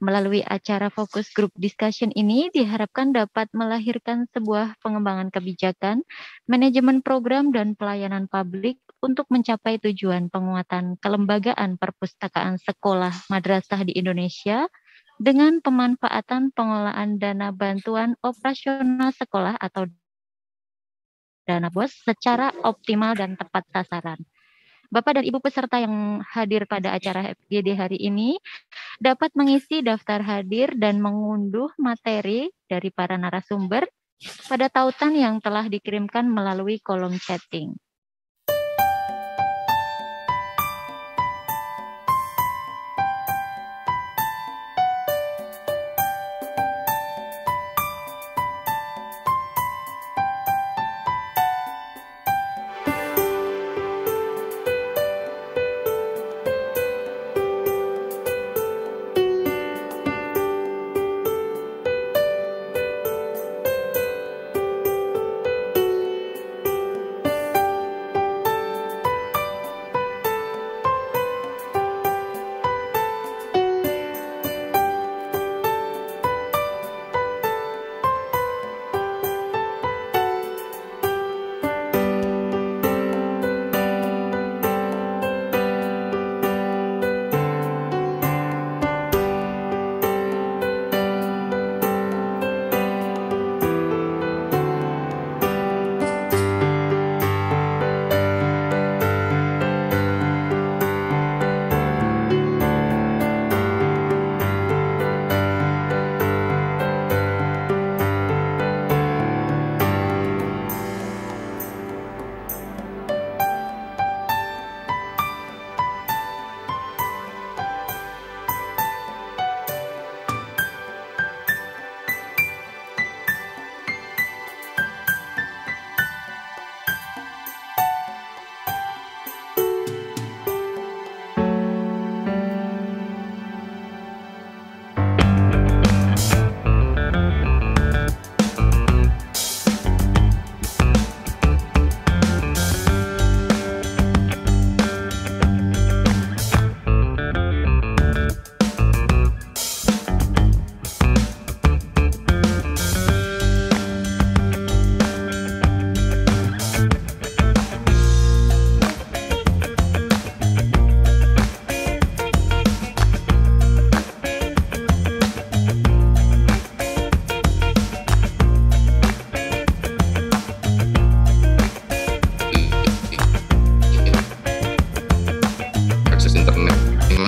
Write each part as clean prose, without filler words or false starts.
Melalui acara fokus group discussion ini diharapkan dapat melahirkan sebuah pengembangan kebijakan, manajemen program, dan pelayanan publik untuk mencapai tujuan penguatan kelembagaan perpustakaan sekolah madrasah di Indonesia dengan pemanfaatan pengelolaan dana bantuan operasional sekolah atau dana BOS secara optimal dan tepat sasaran. Bapak dan Ibu peserta yang hadir pada acara FGD hari ini dapat mengisi daftar hadir dan mengunduh materi dari para narasumber pada tautan yang telah dikirimkan melalui kolom chatting.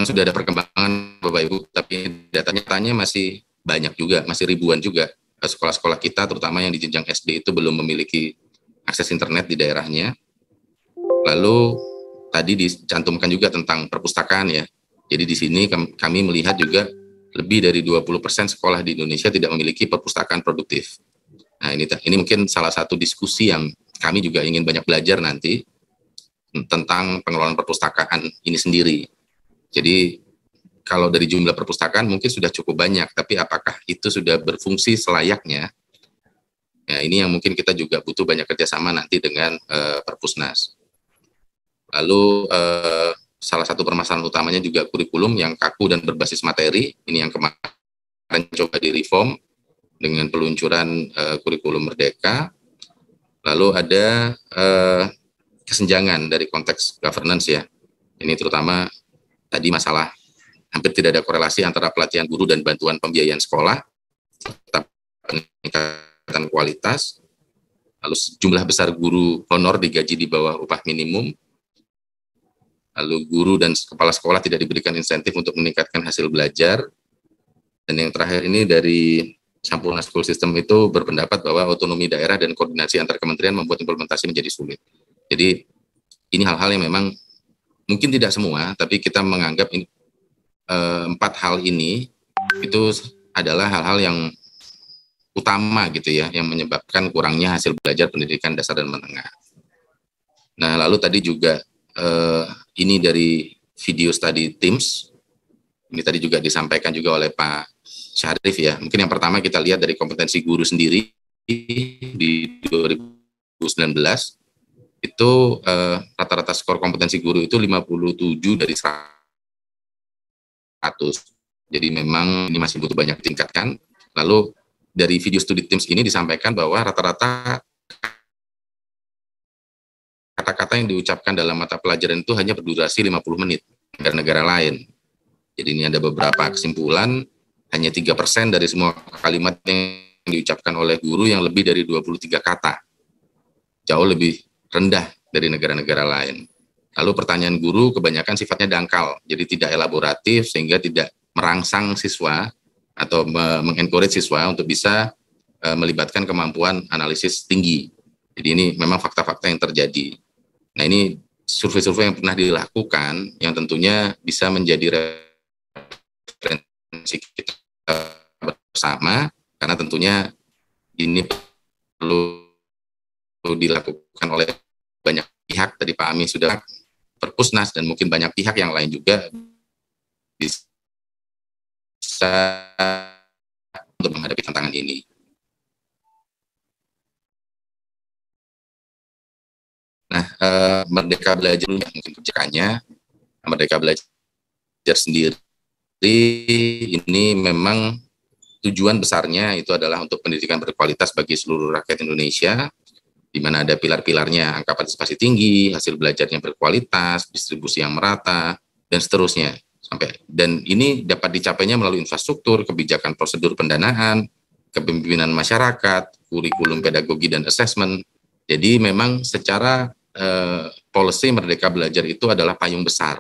Sudah ada perkembangan Bapak Ibu, tapi datanya masih banyak juga, masih ribuan juga sekolah-sekolah kita, terutama yang di jenjang SD itu belum memiliki akses internet di daerahnya. Lalu tadi dicantumkan juga tentang perpustakaan ya. Jadi di sini kami melihat juga lebih dari 20% sekolah di Indonesia tidak memiliki perpustakaan produktif. Nah ini mungkin salah satu diskusi yang kami juga ingin banyak belajar nanti tentang pengelolaan perpustakaan ini sendiri. Jadi kalau dari jumlah perpustakaan mungkin sudah cukup banyak, tapi apakah itu sudah berfungsi selayaknya? Ya, ini yang mungkin kita juga butuh banyak kerjasama nanti dengan Perpusnas. Lalu salah satu permasalahan utamanya juga kurikulum yang kaku dan berbasis materi. Ini yang kemarin coba direform dengan peluncuran kurikulum Merdeka. Lalu ada kesenjangan dari konteks governance ya. Ini terutama tadi masalah hampir tidak ada korelasi antara pelatihan guru dan bantuan pembiayaan sekolah, serta peningkatan kualitas, lalu jumlah besar guru honor digaji di bawah upah minimum, lalu guru dan kepala sekolah tidak diberikan insentif untuk meningkatkan hasil belajar, dan yang terakhir ini dari Sampurna School System itu berpendapat bahwa otonomi daerah dan koordinasi antar kementerian membuat implementasi menjadi sulit. Jadi ini hal-hal yang memang mungkin tidak semua, tapi kita menganggap ini, 4 hal ini itu adalah hal-hal yang utama gitu ya, yang menyebabkan kurangnya hasil belajar pendidikan dasar dan menengah. Nah, lalu tadi juga ini dari video study Teams, ini tadi juga disampaikan juga oleh Pak Syarif ya. Mungkin yang pertama kita lihat dari kompetensi guru sendiri di 2019, itu rata-rata skor kompetensi guru itu 57 dari 100. Jadi memang ini masih butuh banyak ditingkatkan. Lalu dari video studi Teams ini disampaikan bahwa rata-rata kata-kata yang diucapkan dalam mata pelajaran itu hanya berdurasi 50 menit negara-negara lain. Jadi ini ada beberapa kesimpulan, hanya 3% dari semua kalimat yang diucapkan oleh guru yang lebih dari 23 kata. Jauh lebih rendah dari negara-negara lain. Lalu pertanyaan guru kebanyakan sifatnya dangkal, jadi tidak elaboratif sehingga tidak merangsang siswa atau mengencourage siswa untuk bisa melibatkan kemampuan analisis tinggi. Jadi ini memang fakta-fakta yang terjadi. Nah ini survei-survei yang pernah dilakukan yang tentunya bisa menjadi referensi kita bersama, karena tentunya ini perlu dilakukan oleh banyak pihak. Tadi Pak Ami sudah Perpusnas dan mungkin banyak pihak yang lain juga bisa untuk menghadapi tantangan ini. Nah, Merdeka Belajar mungkin kebijakannya, Merdeka Belajar sendiri ini memang tujuan besarnya itu adalah untuk pendidikan berkualitas bagi seluruh rakyat Indonesia, di mana ada pilar-pilarnya, angka partisipasi tinggi, hasil belajarnya berkualitas, distribusi yang merata, dan seterusnya. Dan ini dapat dicapainya melalui infrastruktur, kebijakan prosedur pendanaan, kepemimpinan masyarakat, kurikulum pedagogi dan asesmen. Jadi memang secara policy Merdeka Belajar itu adalah payung besar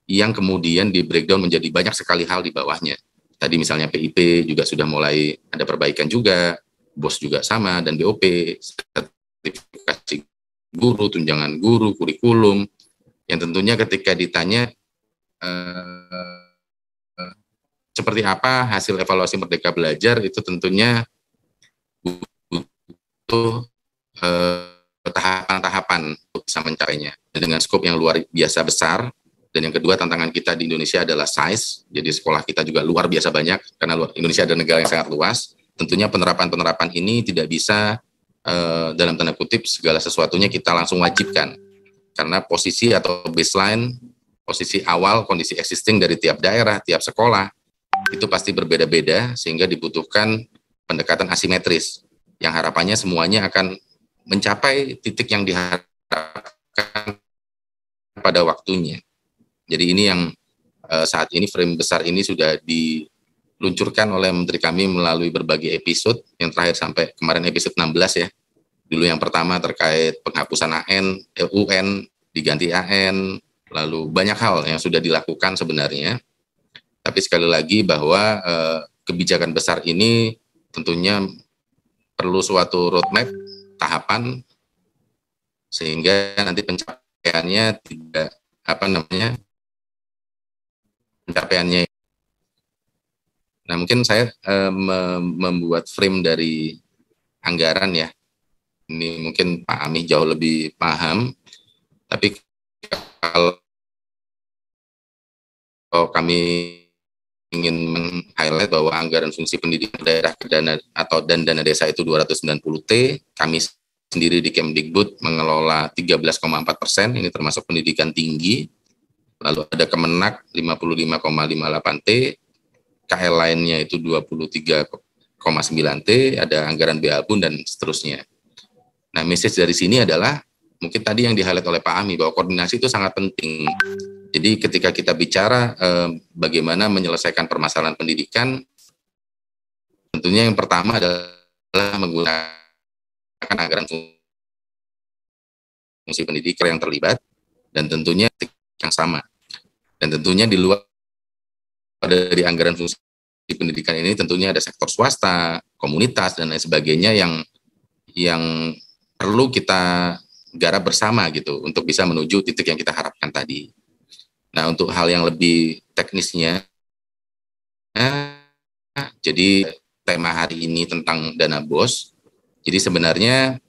yang kemudian di breakdown menjadi banyak sekali hal di bawahnya. Tadi misalnya PIP juga sudah mulai ada perbaikan juga, BOS juga sama, dan BOP, sertifikasi guru, tunjangan guru, kurikulum, yang tentunya ketika ditanya seperti apa hasil evaluasi Merdeka Belajar, itu tentunya butuh tahapan-tahapan untuk bisa mencapainya. Dengan skop yang luar biasa besar, dan yang kedua tantangan kita di Indonesia adalah size, jadi sekolah kita juga luar biasa banyak, karena Indonesia adalah negara yang sangat luas. Tentunya penerapan-penerapan ini tidak bisa dalam tanda kutip segala sesuatunya kita langsung wajibkan, karena posisi atau baseline, posisi awal, kondisi existing dari tiap daerah, tiap sekolah, itu pasti berbeda-beda, sehingga dibutuhkan pendekatan asimetris, yang harapannya semuanya akan mencapai titik yang diharapkan pada waktunya. Jadi ini yang saat ini frame besar ini sudah diluncurkan oleh Menteri kami melalui berbagai episode, yang terakhir sampai kemarin episode 16 ya. Dulu yang pertama terkait penghapusan UN, diganti AN, lalu banyak hal yang sudah dilakukan sebenarnya. Tapi sekali lagi bahwa kebijakan besar ini tentunya perlu suatu roadmap, tahapan, sehingga nanti pencapaiannya tidak pencapaiannya. Nah mungkin saya membuat frame dari anggaran ya. Ini mungkin Pak Ami jauh lebih paham. Tapi kalau kami ingin men-highlight bahwa anggaran fungsi pendidikan daerah dan dana desa itu 290T, kami sendiri di Kemdikbud mengelola 13,4%, ini termasuk pendidikan tinggi. Lalu ada Kemenak 55,58T, KL lainnya itu 23,9T, ada anggaran BABUN dan seterusnya. Nah, message dari sini adalah mungkin tadi yang di-highlight oleh Pak Ami bahwa koordinasi itu sangat penting. Jadi ketika kita bicara bagaimana menyelesaikan permasalahan pendidikan, tentunya yang pertama adalah menggunakan anggaran fungsi pendidikan yang terlibat, dan tentunya yang sama. Dan tentunya di luar dari anggaran fungsi pendidikan ini tentunya ada sektor swasta, komunitas, dan lain sebagainya yang perlu kita garap bersama gitu untuk bisa menuju titik yang kita harapkan tadi. Nah, untuk hal yang lebih teknisnya, jadi tema hari ini tentang dana BOS. Jadi sebenarnya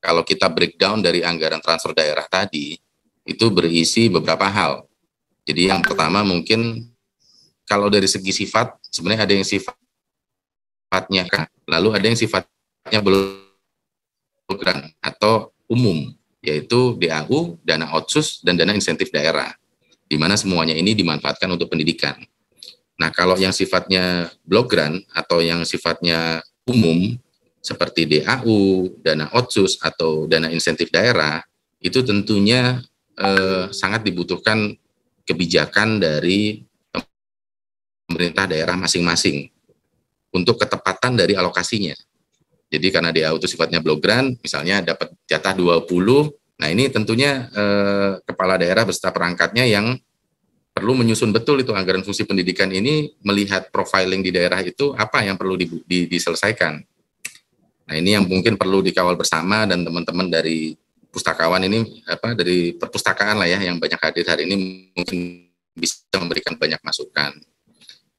kalau kita breakdown dari anggaran transfer daerah tadi, itu berisi beberapa hal. Jadi yang pertama mungkin kalau dari segi sifat, sebenarnya ada yang sifatnya kan, lalu ada yang sifatnya program atau umum, yaitu DAU, dana otsus, dan dana insentif daerah, di mana semuanya ini dimanfaatkan untuk pendidikan. Nah, kalau yang sifatnya block grant atau yang sifatnya umum seperti DAU, dana otsus atau dana insentif daerah, itu tentunya sangat dibutuhkan kebijakan dari pemerintah daerah masing-masing untuk ketepatan dari alokasinya. Jadi karena DAU itu sifatnya block grant, misalnya dapat jatah 20, nah ini tentunya kepala daerah beserta perangkatnya yang perlu menyusun betul itu anggaran fungsi pendidikan ini, melihat profiling di daerah itu apa yang perlu diselesaikan. Nah ini yang mungkin perlu dikawal bersama, dan teman-teman dari pustakawan ini dari perpustakaan lah ya yang banyak hadir hari ini mungkin bisa memberikan banyak masukan.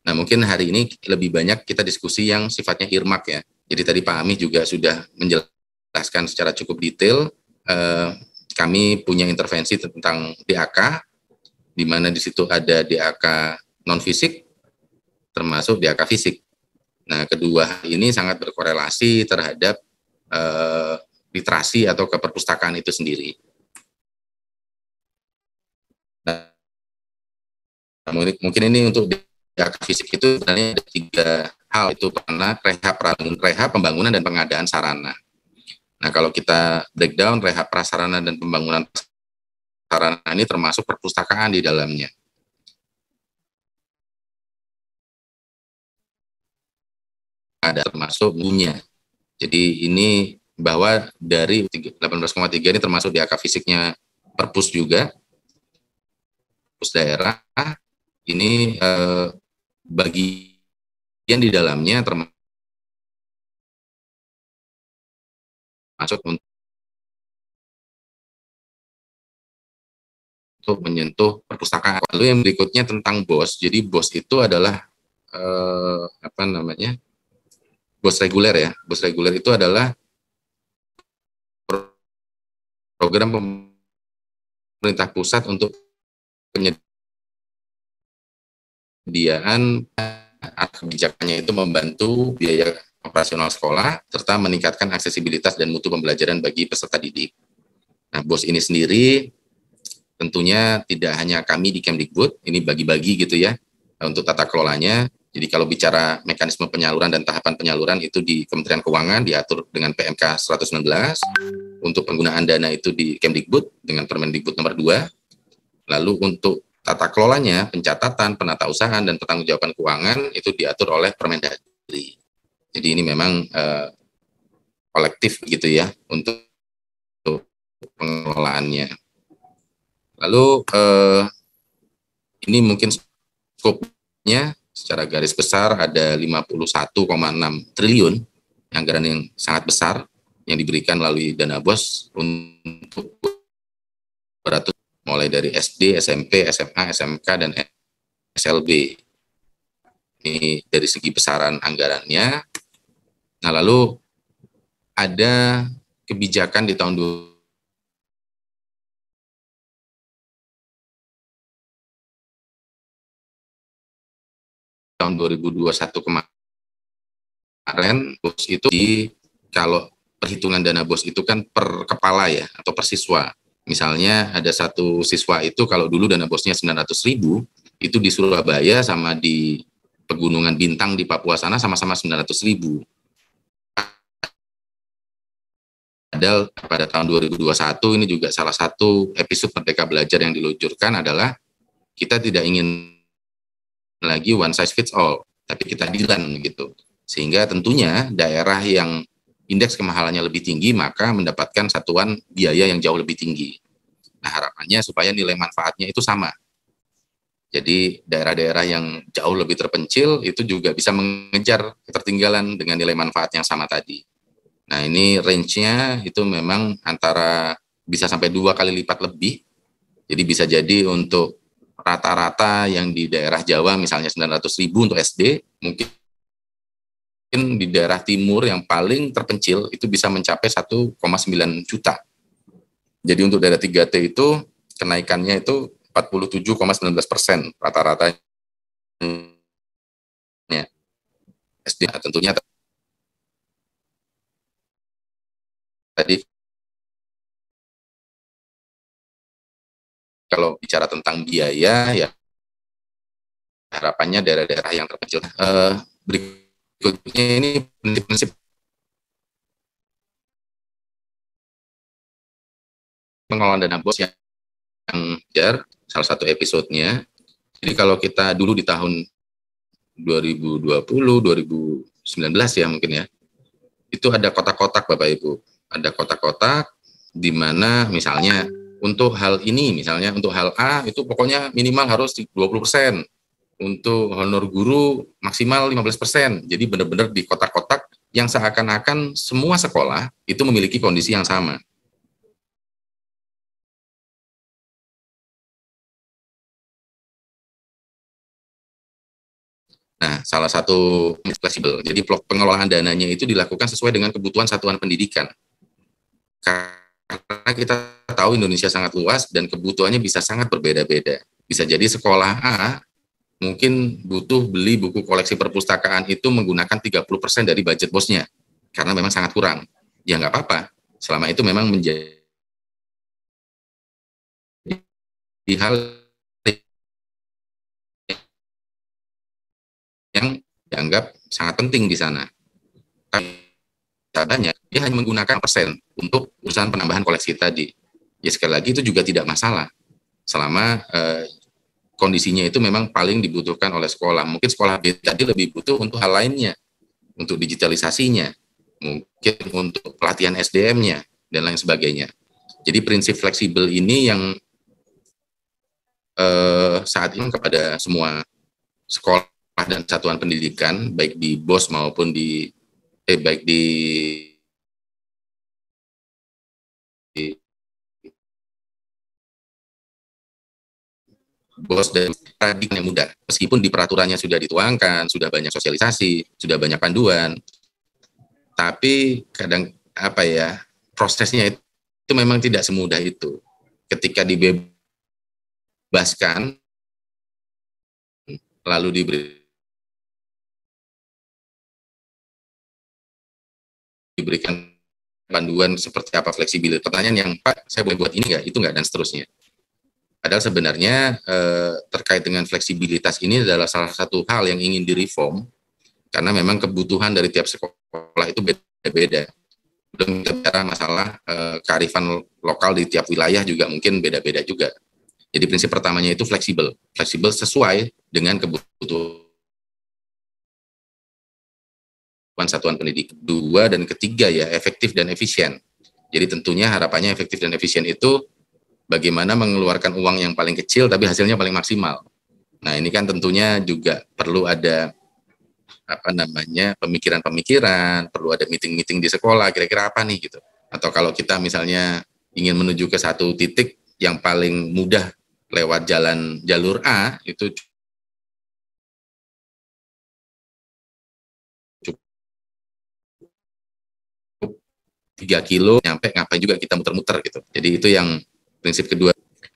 Nah mungkin hari ini lebih banyak kita diskusi yang sifatnya earmark ya. Jadi tadi Pak Amih juga sudah menjelaskan secara cukup detail. Kami punya intervensi tentang DAK, di mana di situ ada DAK non fisik termasuk DAK fisik. Nah, kedua ini sangat berkorelasi terhadap literasi atau keperpustakaan itu sendiri. Nah, mungkin ini untuk DAK fisik itu sebenarnya ada 3 hal, itu karena rehab pembangunan dan pengadaan sarana. Nah, kalau kita breakdown rehab prasarana dan pembangunan sarana ini termasuk perpustakaan di dalamnya. Ada termasuk bukunya. Jadi ini bahwa dari 18,3 ini termasuk DAK fisiknya perpus juga, perpus daerah, ini bagian di dalamnya termasuk untuk menyentuh perpustakaan. Lalu yang berikutnya tentang BOS. Jadi BOS itu adalah BOS reguler ya. BOS reguler itu adalah program pemerintah pusat untuk penyediaan kebijakannya itu membantu biaya operasional sekolah serta meningkatkan aksesibilitas dan mutu pembelajaran bagi peserta didik. Nah, BOS ini sendiri tentunya tidak hanya kami di Kemdikbud, ini bagi-bagi gitu ya untuk tata kelolanya. Jadi kalau bicara mekanisme penyaluran dan tahapan penyaluran itu di Kementerian Keuangan diatur dengan PMK 119, untuk penggunaan dana itu di Kemdikbud dengan Permendikbud nomor 2. Lalu untuk tata kelolanya, pencatatan, penatausahaan dan pertanggungjawaban keuangan itu diatur oleh Permendagri. Jadi ini memang kolektif gitu ya untuk pengelolaannya. Lalu ini mungkin skopnya secara garis besar ada 51,6 triliun anggaran yang sangat besar yang diberikan melalui dana BOS untuk beratus mulai dari SD, SMP, SMA, SMK, dan SLB. Ini dari segi besaran anggarannya. Nah, lalu ada kebijakan di tahun 2021 kemarin, BOS itu kalau perhitungan dana BOS itu kan per kepala ya, atau per siswa. Misalnya ada satu siswa itu kalau dulu dana BOS-nya 900.000, itu di Surabaya sama di Pegunungan Bintang di Papua sana sama-sama 900.000. Padahal pada tahun 2021 ini juga salah satu episode Merdeka Belajar yang diluncurkan adalah kita tidak ingin lagi one size fits all, tapi kita adilan gitu. Sehingga tentunya daerah yang indeks kemahalannya lebih tinggi maka mendapatkan satuan biaya yang jauh lebih tinggi. Nah, harapannya supaya nilai manfaatnya itu sama. Jadi daerah-daerah yang jauh lebih terpencil itu juga bisa mengejar ketertinggalan dengan nilai manfaat yang sama tadi. Nah, ini range-nya itu memang antara bisa sampai 2 kali lipat lebih. Jadi bisa jadi untuk rata-rata yang di daerah Jawa misalnya 900.000 untuk SD, mungkin di daerah timur yang paling terpencil itu bisa mencapai 1,9 juta. Jadi untuk daerah 3T itu kenaikannya itu 47,19% rata-ratanya SD. Tentunya tadi kalau bicara tentang biaya ya harapannya daerah-daerah yang terpencil. Berikutnya ini prinsip pengelolaan dana BOS yang salah satu episodenya. Jadi kalau kita dulu di tahun 2020, 2019 ya mungkin ya, itu ada kotak-kotak Bapak Ibu. Ada kotak-kotak di mana misalnya untuk hal ini, misalnya untuk hal A itu pokoknya minimal harus 20%. Untuk honor guru maksimal 15%. Jadi benar-benar di kotak-kotak yang seakan-akan semua sekolah itu memiliki kondisi yang sama. Nah, salah satu fleksibel. Jadi pengelolaan dananya itu dilakukan sesuai dengan kebutuhan satuan pendidikan. Karena kita tahu Indonesia sangat luas dan kebutuhannya bisa sangat berbeda-beda. Bisa jadi sekolah A mungkin butuh beli buku koleksi perpustakaan itu menggunakan 30% dari budget bosnya. Karena memang sangat kurang. Ya nggak apa-apa. Selama itu memang menjadi hal yang dianggap sangat penting di sana. Caranya dia hanya menggunakan persen untuk urusan penambahan koleksi tadi. Ya sekali lagi itu juga tidak masalah selama kondisinya itu memang paling dibutuhkan oleh sekolah. Mungkin sekolah B tadi lebih butuh untuk hal lainnya, untuk digitalisasinya, mungkin untuk pelatihan SDM-nya dan lain sebagainya. Jadi prinsip fleksibel ini yang saat ini kepada semua sekolah dan satuan pendidikan, baik di BOS maupun di baik di BOS dan paradigma yang mudah. Meskipun di peraturannya sudah dituangkan, sudah banyak sosialisasi, sudah banyak panduan, tapi kadang prosesnya itu memang tidak semudah itu. Ketika dibebaskan, lalu diberikan panduan seperti apa fleksibilitas. Pertanyaan yang, Pak, saya boleh buat ini nggak, itu nggak, dan seterusnya. Padahal sebenarnya terkait dengan fleksibilitas ini adalah salah satu hal yang ingin direform, karena memang kebutuhan dari tiap sekolah itu beda-beda. Belum bicara masalah kearifan lokal di tiap wilayah juga mungkin beda-beda juga. Jadi prinsip pertamanya itu fleksibel sesuai dengan kebutuhan satuan pendidik. Dua dan ketiga ya, efektif dan efisien. Jadi tentunya harapannya efektif dan efisien itu bagaimana mengeluarkan uang yang paling kecil tapi hasilnya paling maksimal. Nah, ini kan tentunya juga perlu ada pemikiran-pemikiran, perlu ada meeting-meeting di sekolah, kira-kira apa nih gitu. Atau kalau kita misalnya ingin menuju ke satu titik yang paling mudah lewat jalur A, itu cukup 3 kilo, nyampe ngapain juga kita muter-muter gitu. Jadi itu yang prinsip kedua.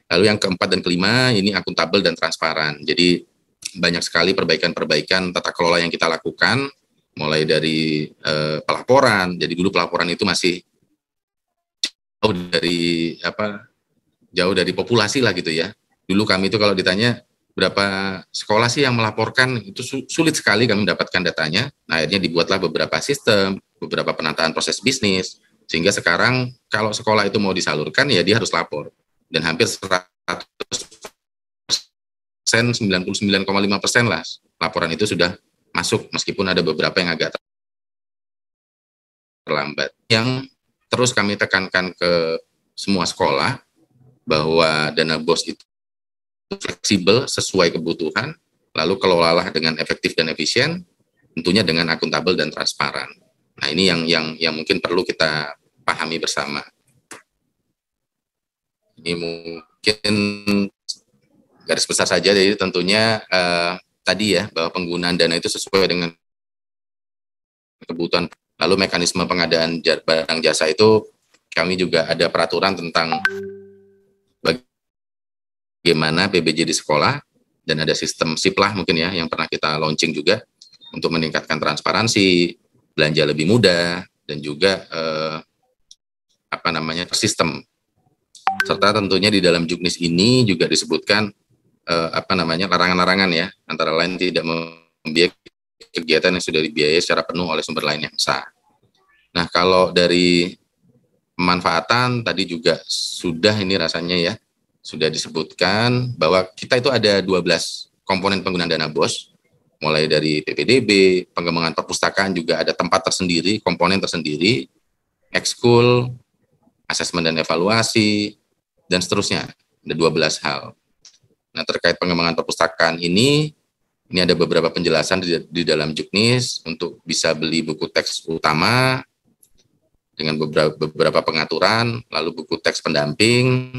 Lalu yang keempat dan kelima, ini akuntabel dan transparan. Jadi banyak sekali perbaikan-perbaikan tata kelola yang kita lakukan, mulai dari pelaporan. Jadi dulu pelaporan itu masih jauh dari populasi lah gitu ya. Dulu kami itu kalau ditanya berapa sekolah sih yang melaporkan, itu sulit sekali kami mendapatkan datanya. Nah, akhirnya dibuatlah beberapa sistem, beberapa penataan proses bisnis, sehingga sekarang kalau sekolah itu mau disalurkan ya dia harus lapor. Dan hampir 99,5% lah laporan itu sudah masuk, meskipun ada beberapa yang agak terlambat. Yang terus kami tekankan ke semua sekolah bahwa dana BOS itu fleksibel sesuai kebutuhan, lalu kelolalah dengan efektif dan efisien, tentunya dengan akuntabel dan transparan. Nah, ini yang mungkin perlu kita pahami bersama. Ini mungkin garis besar saja, jadi tentunya tadi ya, bahwa penggunaan dana itu sesuai dengan kebutuhan. Lalu mekanisme pengadaan barang jasa itu kami juga ada peraturan tentang bagaimana PBJ di sekolah, dan ada sistem SIP lah mungkin ya yang pernah kita launching juga untuk meningkatkan transparansi, belanja lebih mudah, dan juga sistem. Serta tentunya di dalam juknis ini juga disebutkan larangan-larangan ya, antara lain tidak membiayai kegiatan yang sudah dibiayai secara penuh oleh sumber lain yang sah. Nah, kalau dari pemanfaatan tadi juga sudah ini rasanya ya, sudah disebutkan bahwa kita itu ada 12 komponen penggunaan dana BOS, mulai dari PPDB, pengembangan perpustakaan juga ada tempat tersendiri, komponen tersendiri, ekskul, asesmen dan evaluasi, dan seterusnya. Ada 12 hal. Nah, terkait pengembangan perpustakaan ini ada beberapa penjelasan di dalam Juknis untuk bisa beli buku teks utama dengan beberapa pengaturan, lalu buku teks pendamping,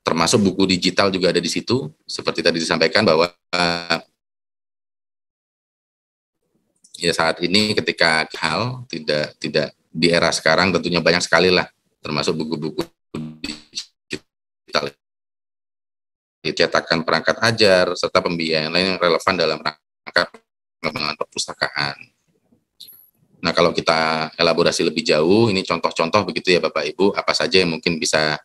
termasuk buku digital juga ada di situ. Seperti tadi disampaikan bahwa ya saat ini ketika hal tidak di era sekarang tentunya banyak sekali lah, termasuk buku-buku digital, cetakan perangkat ajar, serta pembiayaan lain yang relevan dalam rangka pengembangan perpustakaan. Nah, kalau kita elaborasi lebih jauh, ini contoh-contoh begitu ya Bapak Ibu, apa saja yang mungkin bisa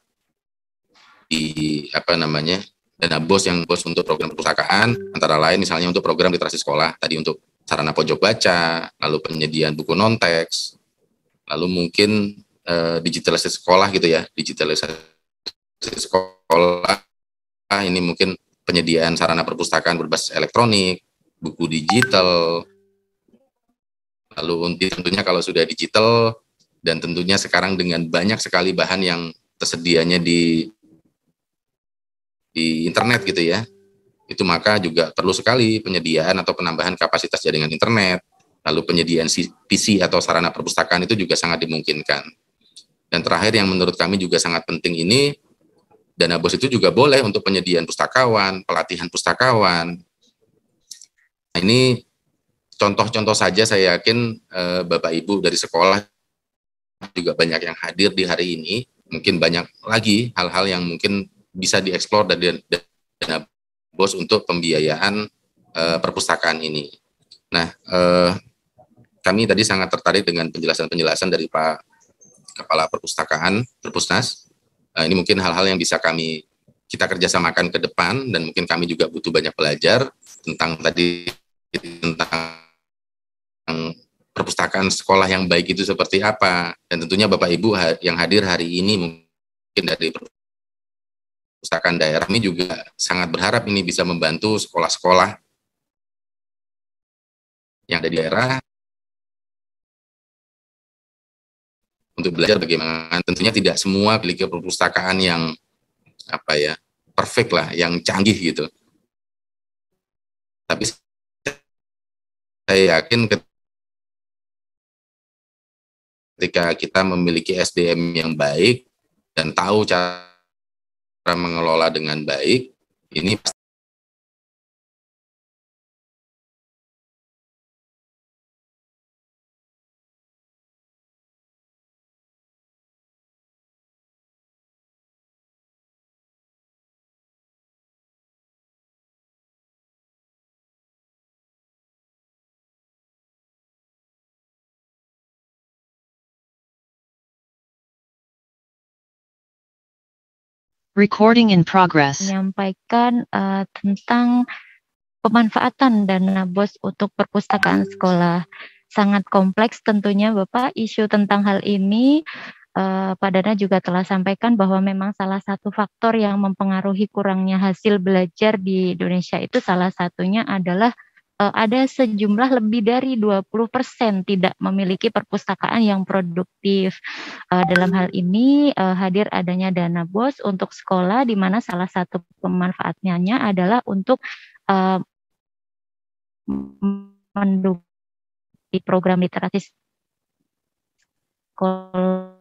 dana BOS yang BOS untuk program perpustakaan, antara lain misalnya untuk program literasi sekolah, tadi untuk sarana pojok baca, lalu penyediaan buku non-teks, lalu mungkin digitalisasi sekolah gitu ya, digitalisasi sekolah, ini mungkin penyediaan sarana perpustakaan berbasis elektronik, buku digital, lalu tentunya kalau sudah digital, dan tentunya sekarang dengan banyak sekali bahan yang tersedianya di internet gitu ya, itu maka juga perlu sekali penyediaan atau penambahan kapasitas jaringan internet, lalu penyediaan PC atau sarana perpustakaan itu juga sangat dimungkinkan. Dan terakhir yang menurut kami juga sangat penting ini, dana BOS itu juga boleh untuk penyediaan pustakawan, pelatihan pustakawan. Nah, ini contoh-contoh saja, saya yakin Bapak Ibu dari sekolah juga banyak yang hadir di hari ini, mungkin banyak lagi hal-hal yang mungkin bisa dieksplor dari dana BOS untuk pembiayaan perpustakaan ini. Nah, kami tadi sangat tertarik dengan penjelasan-penjelasan dari Pak Kepala Perpustakaan, Perpusnas. Ini mungkin hal-hal yang bisa kita kerjasamakan ke depan, dan mungkin kami juga butuh banyak belajar tentang perpustakaan sekolah yang baik itu seperti apa. Dan tentunya Bapak Ibu yang hadir hari ini mungkin dari perpustakaan daerah ini juga sangat berharap ini bisa membantu sekolah-sekolah yang ada di daerah untuk belajar bagaimana. Tentunya tidak semua memiliki perpustakaan yang perfect lah, yang canggih gitu. Tapi saya yakin ketika kita memiliki SDM yang baik dan tahu cara mengelola dengan baik, ini Recording in progress. Menyampaikan tentang pemanfaatan dana BOS untuk perpustakaan sekolah. Sangat kompleks tentunya Bapak, isu tentang hal ini. Pak Dana juga telah sampaikan bahwa memang salah satu faktor yang mempengaruhi kurangnya hasil belajar di Indonesia itu salah satunya adalah ada sejumlah lebih dari 20% tidak memiliki perpustakaan yang produktif. Dalam hal ini hadir adanya dana BOS untuk sekolah, di mana salah satu pemanfaatannya adalah untuk mendukung program literasi sekolah,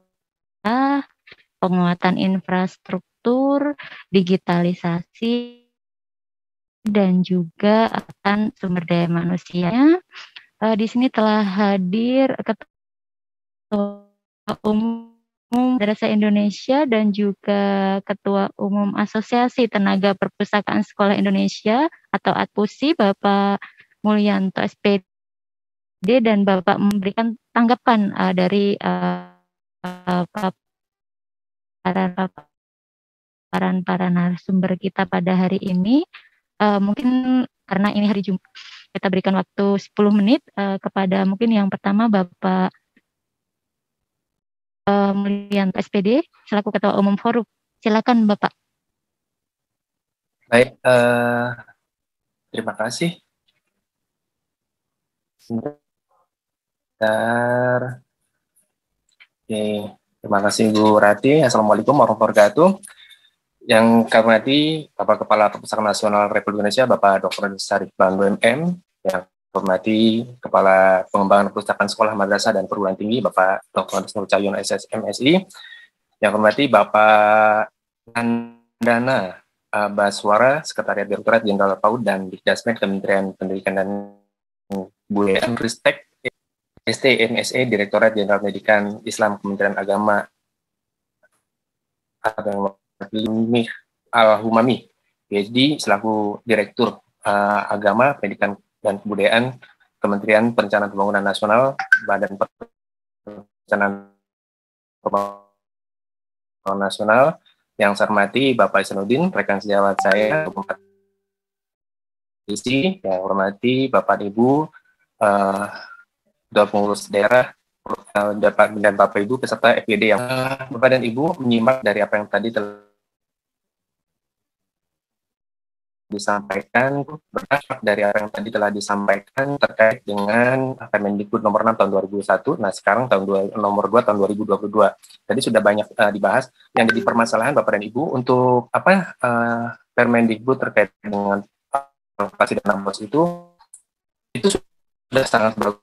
penguatan infrastruktur, digitalisasi, dan juga akan sumber daya manusianya. Di sini telah hadir Ketua Umum Madrasah Indonesia dan juga Ketua Umum Asosiasi Tenaga Perpustakaan Sekolah Indonesia atau ATPUSI, Bapak Mulyanto SPD, dan Bapak memberikan tanggapan dari paparan Bapak para narasumber kita pada hari ini. Mungkin karena ini hari Jumat, kita berikan waktu 10 menit kepada mungkin yang pertama Bapak Mulyanto SPD selaku Ketua Umum Forum. Silakan Bapak. Baik, terima kasih. Sebentar. Oke, terima kasih Bu Rati. Assalamualaikum warahmatullahi wabarakatuh. Yang kami hormati Bapak Kepala Perpustakaan Nasional Republik Indonesia, Bapak Dr. Syarif Bando MM. Yang hormati Kepala Pengembangan Perpustakaan Sekolah Madrasah dan Perguruan Tinggi, Bapak Dr. Nur Cahyono SSMSI. Yang hormati Bapak Andana Baswara, Sekretariat Direktorat Jenderal PAUD dan Dikdasmen Kementerian Pendidikan dan Kebudayaan, Ristek STNSE, Direktorat Jenderal Pendidikan Islam Kementerian Agama Al-Humami, PhD, selaku Direktur Agama, Pendidikan dan Kebudayaan Kementerian Perencanaan Pembangunan Nasional, Badan Perencanaan Pembangunan Nasional. Yang saya hormati Bapak Isanuddin, rekan sejawat saya, yang hormati Bapak Ibu, pengurus daerah, dan Bapak Ibu peserta FGD yang Bapak dan Ibu menyimak dari apa yang tadi telah disampaikan, berdasar dari apa yang tadi telah disampaikan terkait dengan Permendikbud nomor 6 tahun 2001. Nah, sekarang nomor 2 tahun 2022. Tadi sudah banyak dibahas yang jadi permasalahan Bapak dan Ibu untuk Permendikbud terkait dengan alokasi dana BOS itu sudah sangat bagus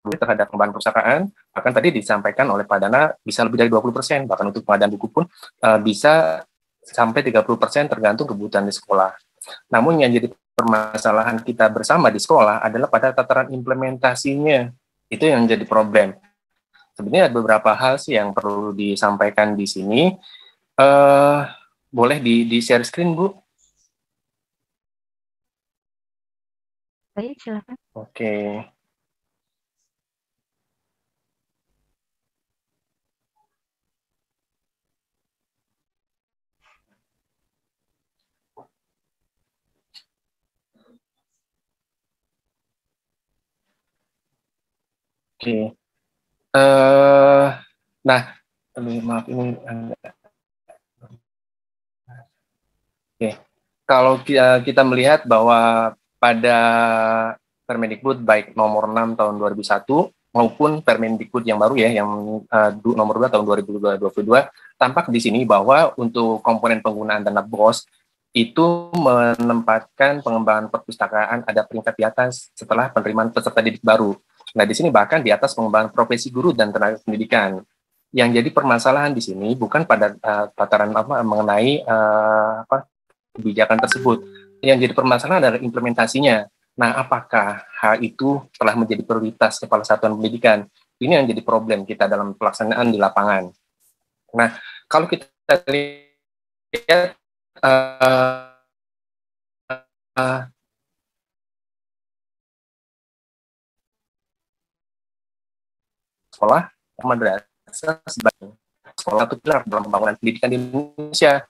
terhadap pengembangan perpustakaan. Bahkan tadi disampaikan oleh Pak Dana bisa lebih dari 20%, bahkan untuk pengadaan buku pun bisa sampai 30% tergantung kebutuhan di sekolah. Namun yang jadi permasalahan kita bersama di sekolah adalah pada tataran implementasinya. Itu yang jadi problem. Sebenarnya ada beberapa hal sih yang perlu disampaikan di sini. Boleh di share screen, Bu? Baik, silakan. Oke. Oke. Nah, maaf ini. Oke. Kalau kita melihat bahwa pada Permendikbud baik nomor 6 tahun 2001 maupun Permendikbud yang baru ya, yang nomor 2 tahun 2022, tampak di sini bahwa untuk komponen penggunaan dana BOS itu menempatkan pengembangan perpustakaan ada peringkat di atas setelah penerimaan peserta didik baru. Nah, di sini bahkan di atas pengembangan profesi guru dan tenaga pendidikan. Yang jadi permasalahan di sini bukan pada tataran mengenai kebijakan tersebut. Yang jadi permasalahan adalah implementasinya. Nah, apakah hal itu telah menjadi prioritas kepala satuan pendidikan? Ini yang jadi problem kita dalam pelaksanaan di lapangan. Nah, kalau kita lihat sekolah madrasah sebagai sekolah itu pilar dalam pembangunan pendidikan di Indonesia,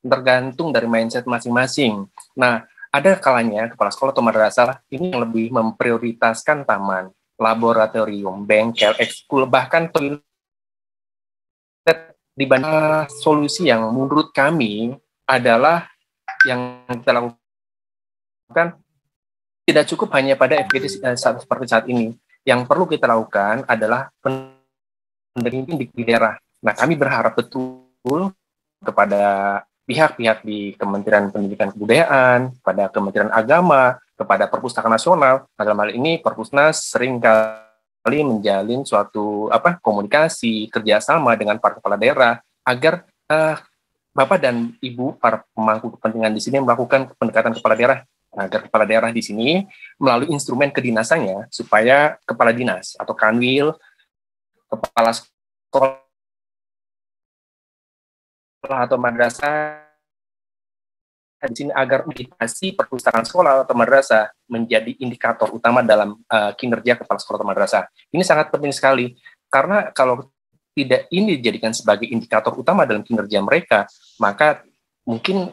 tergantung dari mindset masing-masing. Nah, ada kalanya kepala sekolah atau madrasah ini yang lebih memprioritaskan taman, laboratorium, bengkel, ekskul, bahkan toilet dibanding solusi yang menurut kami adalah yang kita lakukan tidak cukup hanya pada FGD seperti saat ini. Yang perlu kita lakukan adalah pendampingan di daerah. Nah, kami berharap betul kepada pihak-pihak di Kementerian Pendidikan Kebudayaan, pada Kementerian Agama, kepada Perpustakaan Nasional. Nah, dalam hal ini Perpusnas seringkali menjalin suatu komunikasi kerjasama dengan para kepala daerah agar Bapak dan Ibu para pemangku kepentingan di sini melakukan pendekatan kepala daerah agar kepala daerah di sini melalui instrumen kedinasannya supaya kepala dinas atau kanwil, kepala sekolah atau madrasah di sini agar indikasi perpustakaan sekolah atau madrasah menjadi indikator utama dalam kinerja kepala sekolah atau madrasah. Ini sangat penting sekali karena kalau tidak ini dijadikan sebagai indikator utama dalam kinerja mereka, maka mungkin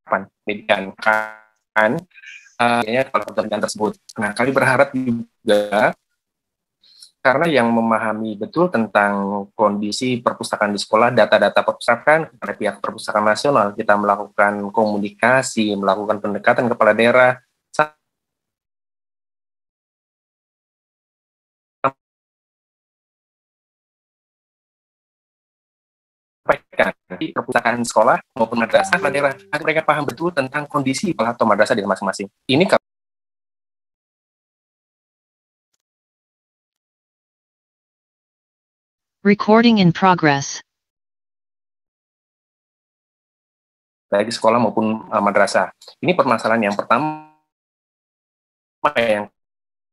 pendidikan kan kalau pendidikan tersebut. Nah, kami berharap juga karena yang memahami betul tentang kondisi perpustakaan di sekolah, data-data perpustakaan kepada pihak perpustakaan nasional, kita melakukan komunikasi, melakukan pendekatan kepala daerah, sampaikan di perpustakaan sekolah maupun madrasah daerah agar mereka paham betul tentang kondisi sekolah atau madrasah di masing-masing. Ini Recording in progress. Baik di sekolah maupun madrasah. Ini permasalahan yang pertama yang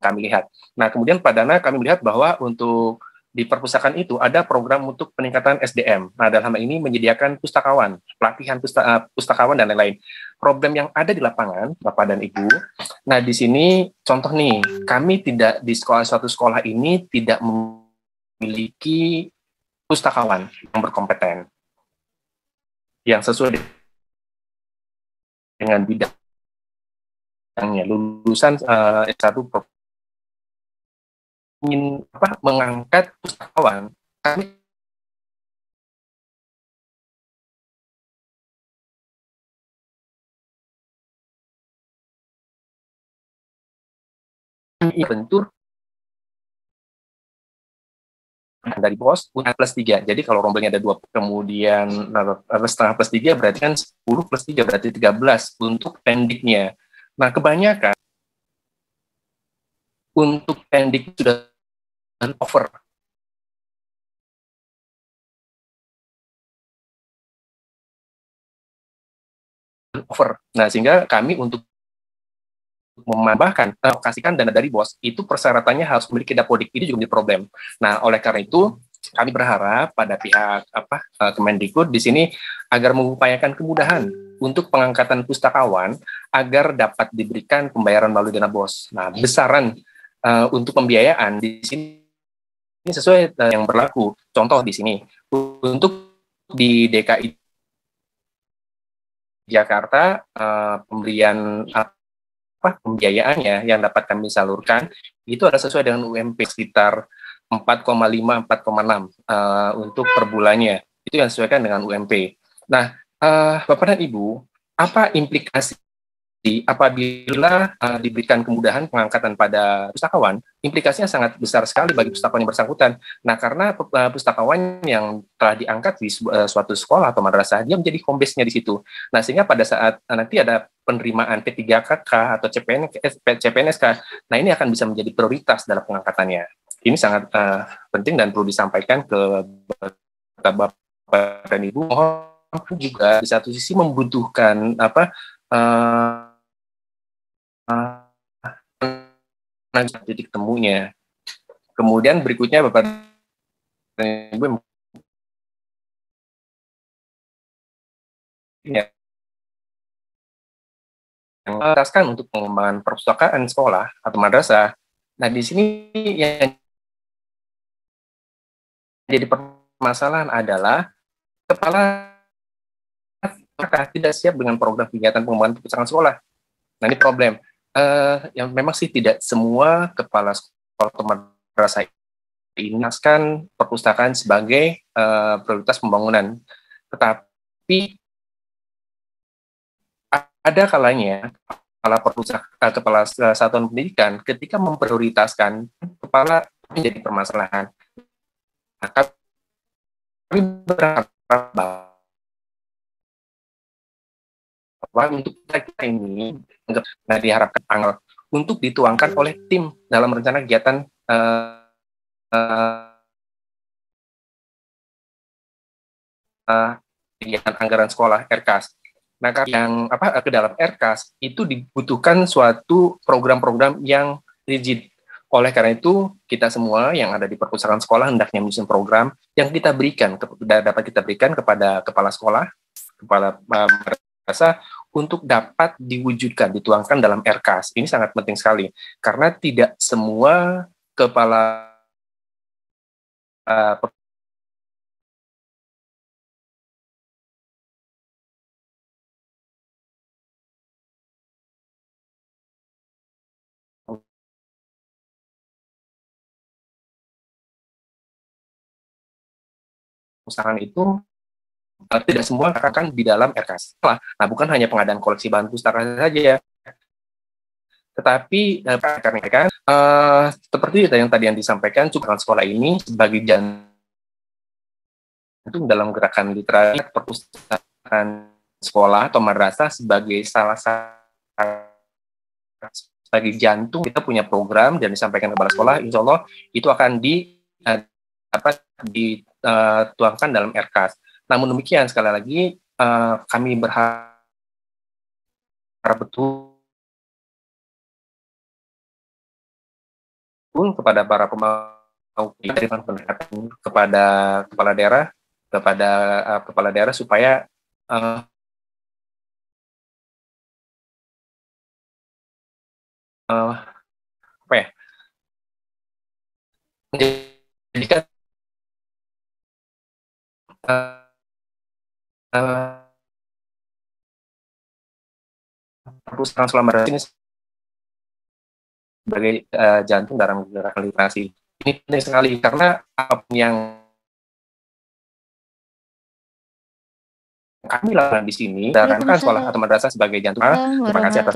kami lihat. Nah, kemudian Pak Dana kami melihat bahwa untuk di perpustakaan itu ada program untuk peningkatan SDM. Nah, dalam hal ini menyediakan pustakawan, pelatihan pustakawan dan lain-lain. Problem yang ada di lapangan, Bapak dan Ibu. Nah, di sini contoh nih, kami tidak di suatu sekolah ini tidak memiliki pustakawan yang berkompeten, yang sesuai dengan bidangnya, lulusan S1 ingin mengangkat pustakawan, kami bentur dari bos plus 3. Jadi kalau rombelnya ada 2, kemudian setengah plus 3 berarti kan 10 plus 3 berarti 13 untuk pendiknya. Nah, kebanyakan untuk pendik sudah over. Nah, sehingga kami untuk menambahkan, alokasikan dana dari BOS, itu persyaratannya harus memiliki dapodik. Itu juga menjadi problem. Nah, oleh karena itu, kami berharap pada pihak Kemendikbud di sini agar mengupayakan kemudahan untuk pengangkatan pustakawan agar dapat diberikan pembayaran melalui dana BOS. Nah, besaran untuk pembiayaan di sini ini sesuai yang berlaku. Contoh di sini, untuk di DKI Jakarta, pemberian pembiayaannya yang dapat kami salurkan itu ada sesuai dengan UMP sekitar 4,5 4,6 untuk per bulannya. Itu yang sesuaikan dengan UMP. Nah, Bapak dan Ibu, apa implikasi apabila diberikan kemudahan pengangkatan pada pustakawan? Implikasinya sangat besar sekali bagi pustakawan yang bersangkutan. Nah, karena pustakawan yang telah diangkat di suatu sekolah atau madrasah, dia menjadi home base-nya di situ. Nah, sehingga pada saat nanti ada penerimaan P3KK atau CPNSK, nah ini akan bisa menjadi prioritas dalam pengangkatannya. Ini sangat penting dan perlu disampaikan ke Bapak dan Ibu. Mohon juga di satu sisi membutuhkan titik temunya. Kemudian berikutnya Bapak dan Ibu yang mengasaskan untuk pengembangan perpustakaan sekolah atau madrasah. Nah, di sini yang jadi permasalahan adalah kepala tidak siap dengan program kegiatan pengembangan perpustakaan sekolah. Nah, ini problem. Yang memang sih tidak semua kepala sekolah atau madrasah ini menaskan perpustakaan sebagai prioritas pembangunan. Tetapi ada kalanya kepala satuan pendidikan ketika memprioritaskan kepala menjadi permasalahan. Nah, kami berharap bahwa untuk kita ini diharapkan tanggal untuk dituangkan oleh tim dalam rencana kegiatan kegiatan anggaran sekolah RKAS. Nah, yang ke dalam RKAS itu dibutuhkan suatu program-program yang rigid. Oleh karena itu, kita semua yang ada di perpustakaan sekolah hendaknya menyusun program yang dapat kita berikan kepada kepala sekolah, kepala madrasah untuk dapat diwujudkan, dituangkan dalam RKAS. Ini sangat penting sekali, karena tidak semua kepala perusahaan itu tidak semua akan di dalam RKAS. Nah, bukan hanya pengadaan koleksi bahan pustaka saja, tetapi rekan-rekan, seperti yang tadi disampaikan, cukup sekolah ini sebagai jantung dalam gerakan literasi perpustakaan sekolah atau madrasah sebagai salah satu sebagai jantung. Kita punya program dan disampaikan kepada sekolah, insya Allah itu akan dituangkan dalam RKAS. Namun demikian, sekali lagi kami berharap betul kepada para pemangku pendekatan kepada kepala daerah supaya menjadikan perpustakaan sekolah madrasah ini sebagai jantung dalam gerakan literasi. Ini penting sekali karena apapun yang kami lakukan di sini, sarankan sekolah atau madrasah sebagai jantung. Terima kasih atas.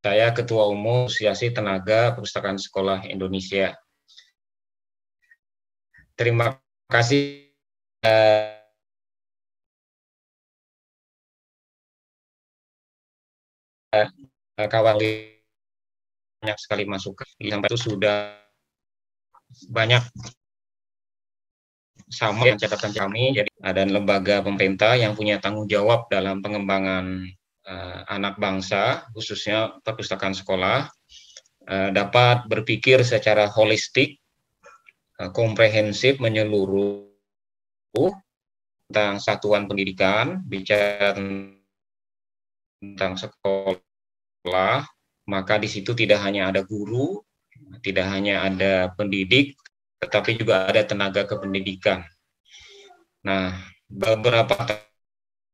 Saya Ketua Umum Asosiasi Tenaga Perpustakaan Sekolah Indonesia. Terima kasih kawan, banyak sekali masukan. Sampai itu sudah banyak sama yang catatan kami, jadi ada lembaga pemerintah yang punya tanggung jawab dalam pengembangan anak bangsa, khususnya perpustakaan sekolah, dapat berpikir secara holistik, komprehensif, menyeluruh tentang satuan pendidikan, bicara tentang sekolah, maka di situ tidak hanya ada guru, tidak hanya ada pendidik, tetapi juga ada tenaga kependidikan. Nah, beberapa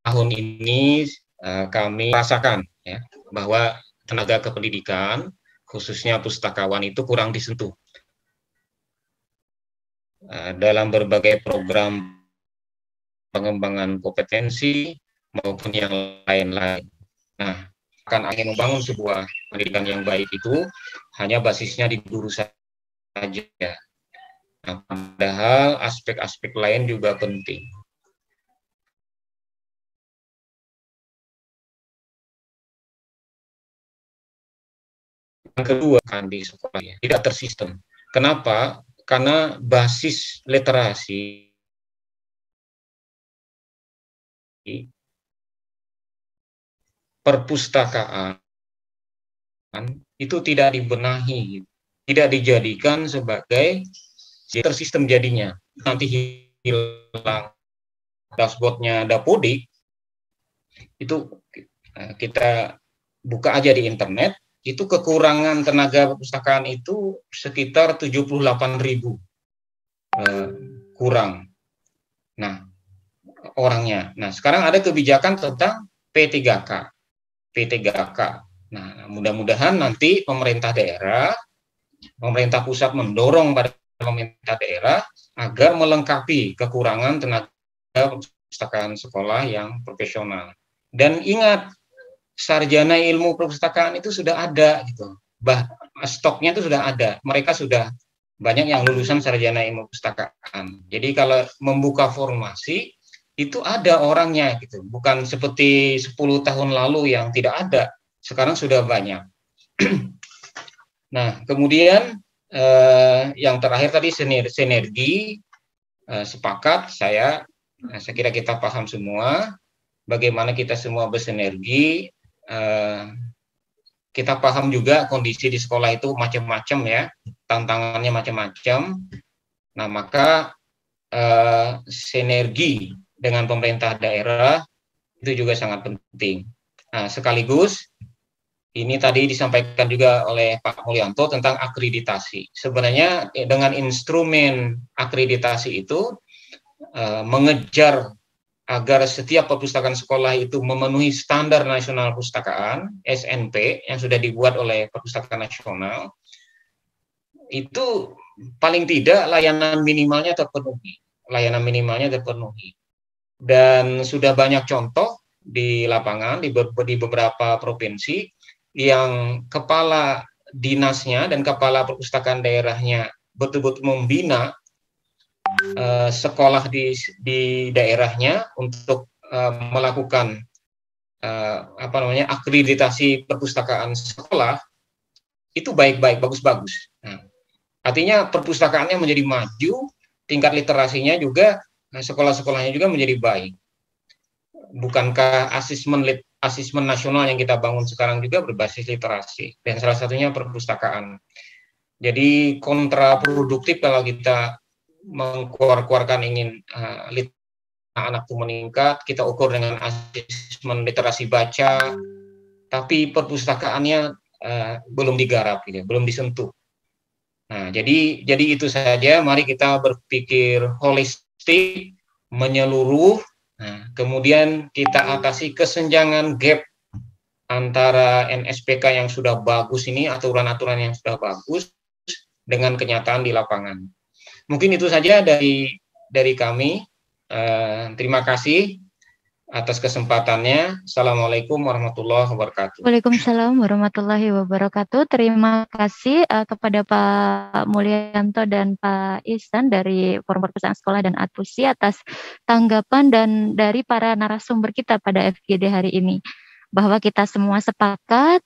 tahun ini kami rasakan ya, bahwa tenaga kependidikan, khususnya pustakawan itu kurang disentuh dalam berbagai program pengembangan kompetensi maupun yang lain-lain. Nah, akan ingin membangun sebuah pendidikan yang baik itu hanya basisnya di guru saja. Nah, padahal aspek-aspek lain juga penting. Yang kedua, kan di sekolah ya, tidak tersistem. Kenapa? Karena basis literasi perpustakaan itu tidak dibenahi, tidak dijadikan sebagai tersistem jadinya. Nanti hilang dashboardnya Dapodik, itu kita buka aja di internet, itu kekurangan tenaga perpustakaan itu sekitar 78.000 kurang. Nah, orangnya. Nah, sekarang ada kebijakan tentang P3K. Nah, mudah-mudahan nanti pemerintah daerah, pemerintah pusat mendorong pada pemerintah daerah agar melengkapi kekurangan tenaga perpustakaan sekolah yang profesional. Dan ingat, sarjana ilmu perpustakaan itu sudah ada gitu. Stoknya itu sudah ada. Mereka sudah banyak yang lulusan sarjana ilmu perpustakaan. Jadi kalau membuka formasi itu ada orangnya gitu. Bukan seperti 10 tahun lalu yang tidak ada. Sekarang sudah banyak. Nah, kemudian yang terakhir tadi sinergi, sepakat saya kira kita paham semua bagaimana kita semua bersinergi. Kita paham juga kondisi di sekolah itu macam-macam ya, tantangannya macam-macam. Nah, maka sinergi dengan pemerintah daerah Itu juga sangat penting. Nah, sekaligus ini tadi disampaikan juga oleh Pak Mulyanto tentang akreditasi. Sebenarnya dengan instrumen akreditasi itu mengejar agar setiap perpustakaan sekolah itu memenuhi standar nasional perpustakaan (SNP) yang sudah dibuat oleh Perpustakaan Nasional, itu paling tidak layanan minimalnya terpenuhi. Dan sudah banyak contoh di lapangan di beberapa provinsi yang kepala dinasnya dan kepala perpustakaan daerahnya betul-betul membina sekolah di daerahnya untuk melakukan akreditasi perpustakaan sekolah, itu baik-baik, bagus-bagus. Nah, artinya perpustakaannya menjadi maju, tingkat literasinya juga, sekolah-sekolahnya juga menjadi baik. Bukankah asesmen nasional yang kita bangun sekarang juga berbasis literasi, dan salah satunya perpustakaan. Jadi kontraproduktif kalau kita mengkeluarkan ingin anak itu meningkat, kita ukur dengan asesmen literasi baca, tapi perpustakaannya belum digarap, gitu, belum disentuh. Nah, jadi itu saja. Mari kita berpikir holistik, menyeluruh. Nah, kemudian kita atasi kesenjangan gap antara NSPK yang sudah bagus ini, aturan-aturan yang sudah bagus, dengan kenyataan di lapangan. Mungkin itu saja dari kami. Terima kasih atas kesempatannya. Assalamualaikum warahmatullahi wabarakatuh. Waalaikumsalam warahmatullahi wabarakatuh. Terima kasih kepada Pak Mulyanto dan Pak Ihsan dari Forum Perpustakaan Sekolah dan Adpusi atas tanggapan dan dari para narasumber kita pada FGD hari ini. Bahwa kita semua sepakat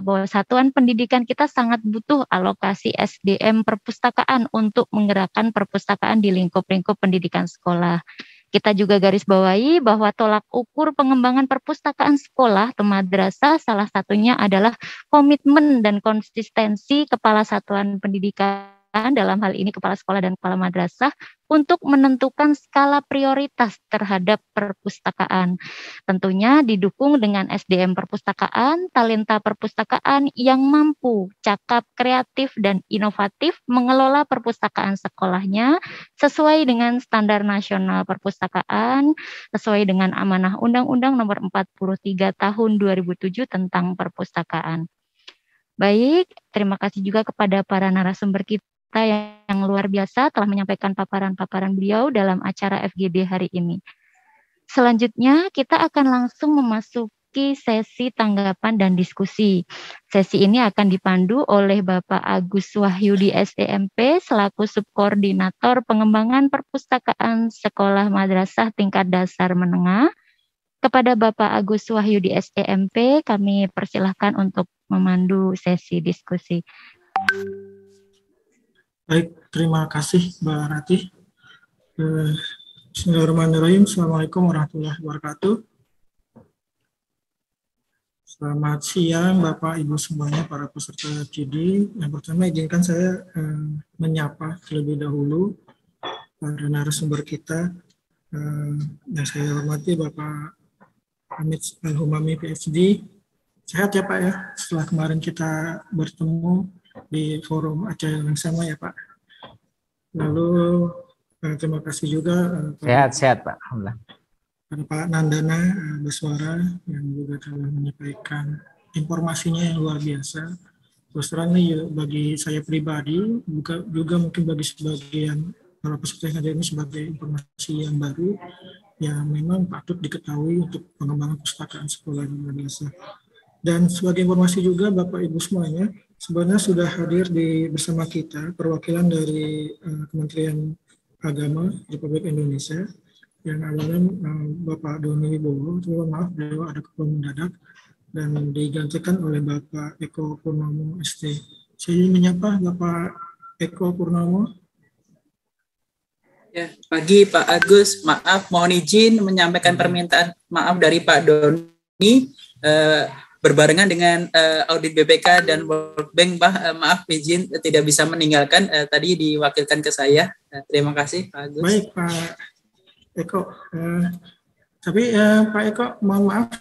bahwa satuan pendidikan kita sangat butuh alokasi SDM perpustakaan untuk menggerakkan perpustakaan di lingkup-lingkup pendidikan sekolah. Kita juga garis bawahi bahwa tolak ukur pengembangan perpustakaan sekolah atau madrasah salah satunya adalah komitmen dan konsistensi kepala satuan pendidikan, dalam hal ini kepala sekolah dan kepala madrasah, untuk menentukan skala prioritas terhadap perpustakaan. Tentunya didukung dengan SDM perpustakaan, talenta perpustakaan yang mampu, cakap, kreatif, dan inovatif mengelola perpustakaan sekolahnya sesuai dengan standar nasional perpustakaan, sesuai dengan amanah Undang-Undang Nomor 43 Tahun 2007 tentang perpustakaan. Baik, terima kasih juga kepada para narasumber kita yang luar biasa telah menyampaikan paparan-paparan beliau dalam acara FGD hari ini. Selanjutnya kita akan langsung memasuki sesi tanggapan dan diskusi. Sesi ini akan dipandu oleh Bapak Agus Wahyudi SEMP selaku Subkoordinator Pengembangan Perpustakaan Sekolah Madrasah Tingkat Dasar Menengah. Kepada Bapak Agus Wahyudi SEMP kami persilahkan untuk memandu sesi diskusi. Baik, terima kasih Mbak Ratih. Bismillahirrahmanirrahim. Assalamualaikum warahmatullahi wabarakatuh. Selamat siang Bapak Ibu semuanya para peserta FGD. Yang pertama izinkan saya menyapa terlebih dahulu para narasumber kita. Yang saya hormati Bapak Hamid Al-Humami PhD. Sehat ya Pak ya, setelah kemarin kita bertemu di forum acara yang sama ya Pak. Lalu terima kasih juga sehat Pak, alhamdulillah. Pak Nandana Baswara yang juga telah menyampaikan informasinya yang luar biasa. Terus terang nih bagi saya pribadi juga mungkin bagi sebagian para peserta yang ada ini sebagai informasi yang baru yang memang patut diketahui untuk pengembangan perpustakaan sekolah di Indonesia. Dan sebagai informasi juga Bapak Ibu semuanya, sebenarnya sudah hadir bersama kita perwakilan dari Kementerian Agama Republik Indonesia yang awalnya Bapak Doni Wibowo, maaf beliau ada keperluan mendadak dan digantikan oleh Bapak Eko Purnomo ST. Saya ingin menyapa Bapak Eko Purnomo. Ya, pagi Pak Agus, maaf mohon izin menyampaikan permintaan maaf dari Pak Doni. Berbarengan dengan audit BPK dan World Bank, maaf izin tidak bisa meninggalkan, tadi diwakilkan ke saya. Terima kasih Pak Agus. Baik Pak Eko, Tapi Pak Eko, mohon maaf,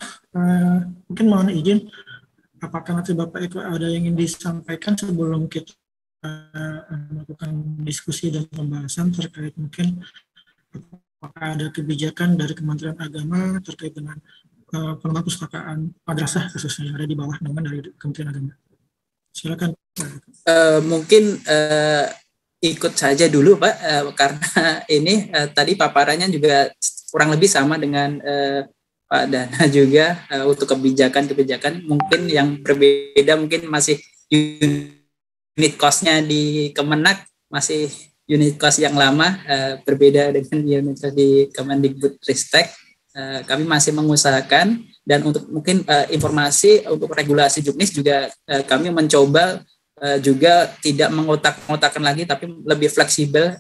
mungkin mohon izin, apakah nanti Bapak Eko ada yang ingin disampaikan sebelum kita melakukan diskusi dan pembahasan terkait mungkin apakah ada kebijakan dari Kementerian Agama terkait dengan pengembangan perpustakaan madrasah khususnya yang ada di bawah naungan dari Kementerian Agama. Silakan. Mungkin ikut saja dulu Pak, karena ini tadi paparannya juga kurang lebih sama dengan Pak Dana juga untuk kebijakan mungkin yang berbeda, mungkin masih unit cost-nya di Kemenak masih unit cost yang lama, berbeda dengan unit cost di Kemendikbudristek. Kami masih mengusahakan, dan untuk mungkin informasi untuk regulasi juknis juga kami mencoba juga tidak mengotak-ngotakan lagi, tapi lebih fleksibel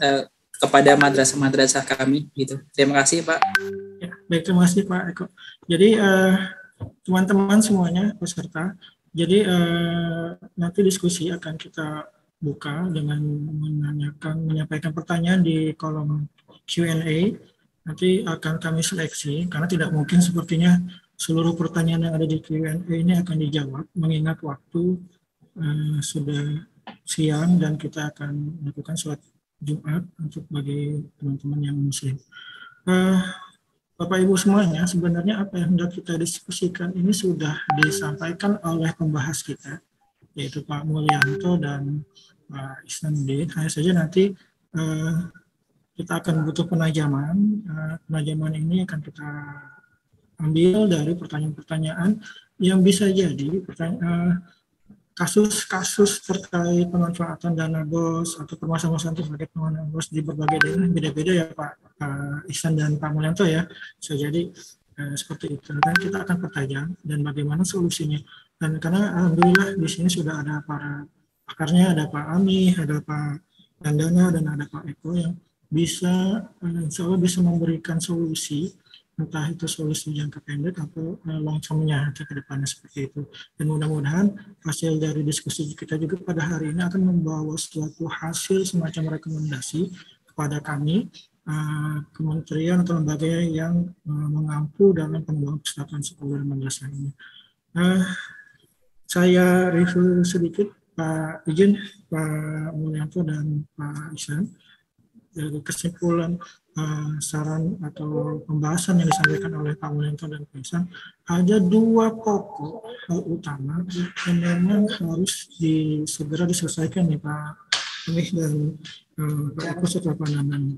kepada madrasah-madrasah kami gitu. Terima kasih Pak. Ya, baik, terima kasih Pak Eko. Jadi teman-teman semuanya peserta, jadi nanti diskusi akan kita buka dengan menyampaikan pertanyaan di kolom Q&A. Nanti akan kami seleksi, karena tidak mungkin sepertinya seluruh pertanyaan yang ada di Q&A ini akan dijawab, mengingat waktu sudah siang dan kita akan melakukan sholat Jumat untuk bagi teman-teman yang muslim. Bapak Ibu semuanya, sebenarnya apa yang hendak kita diskusikan ini sudah disampaikan oleh pembahas kita, yaitu Pak Mulyanto dan Pak Ihsanuddin. Hanya saja nanti kita akan butuh penajaman. Penajaman ini akan kita ambil dari pertanyaan-pertanyaan yang bisa jadi kasus-kasus terkait pemanfaatan dana BOS atau permasalahan terkait pengelolaan BOS di berbagai daerah beda-beda ya Pak Ihsan dan Pak Mulyanto ya. Bisa jadi seperti itu. Dan kita akan pertajam dan bagaimana solusinya. Dan karena alhamdulillah di sini sudah ada para pakarnya, ada Pak Ami, ada Pak Dandana, dan ada Pak Eko yang bisa, insya Allah bisa memberikan solusi, entah itu solusi jangka pendek atau long term-nya ke depannya seperti itu. Dan mudah-mudahan hasil dari diskusi kita juga pada hari ini akan membawa suatu hasil semacam rekomendasi kepada kami, kementerian atau lembaga yang mengampu dalam pengembangan perpustakaan sekolah dan madrasah ini. Saya review sedikit, Pak izin, Pak Mulyanto dan Pak Ihsan. Dari kesimpulan saran atau pembahasan yang disampaikan oleh Pak Mulyanto dan Pak Ihsan, ada dua pokok hal utama yang memang harus segera diselesaikan nih Pak Amih dan Pak Eko setelah pandangan.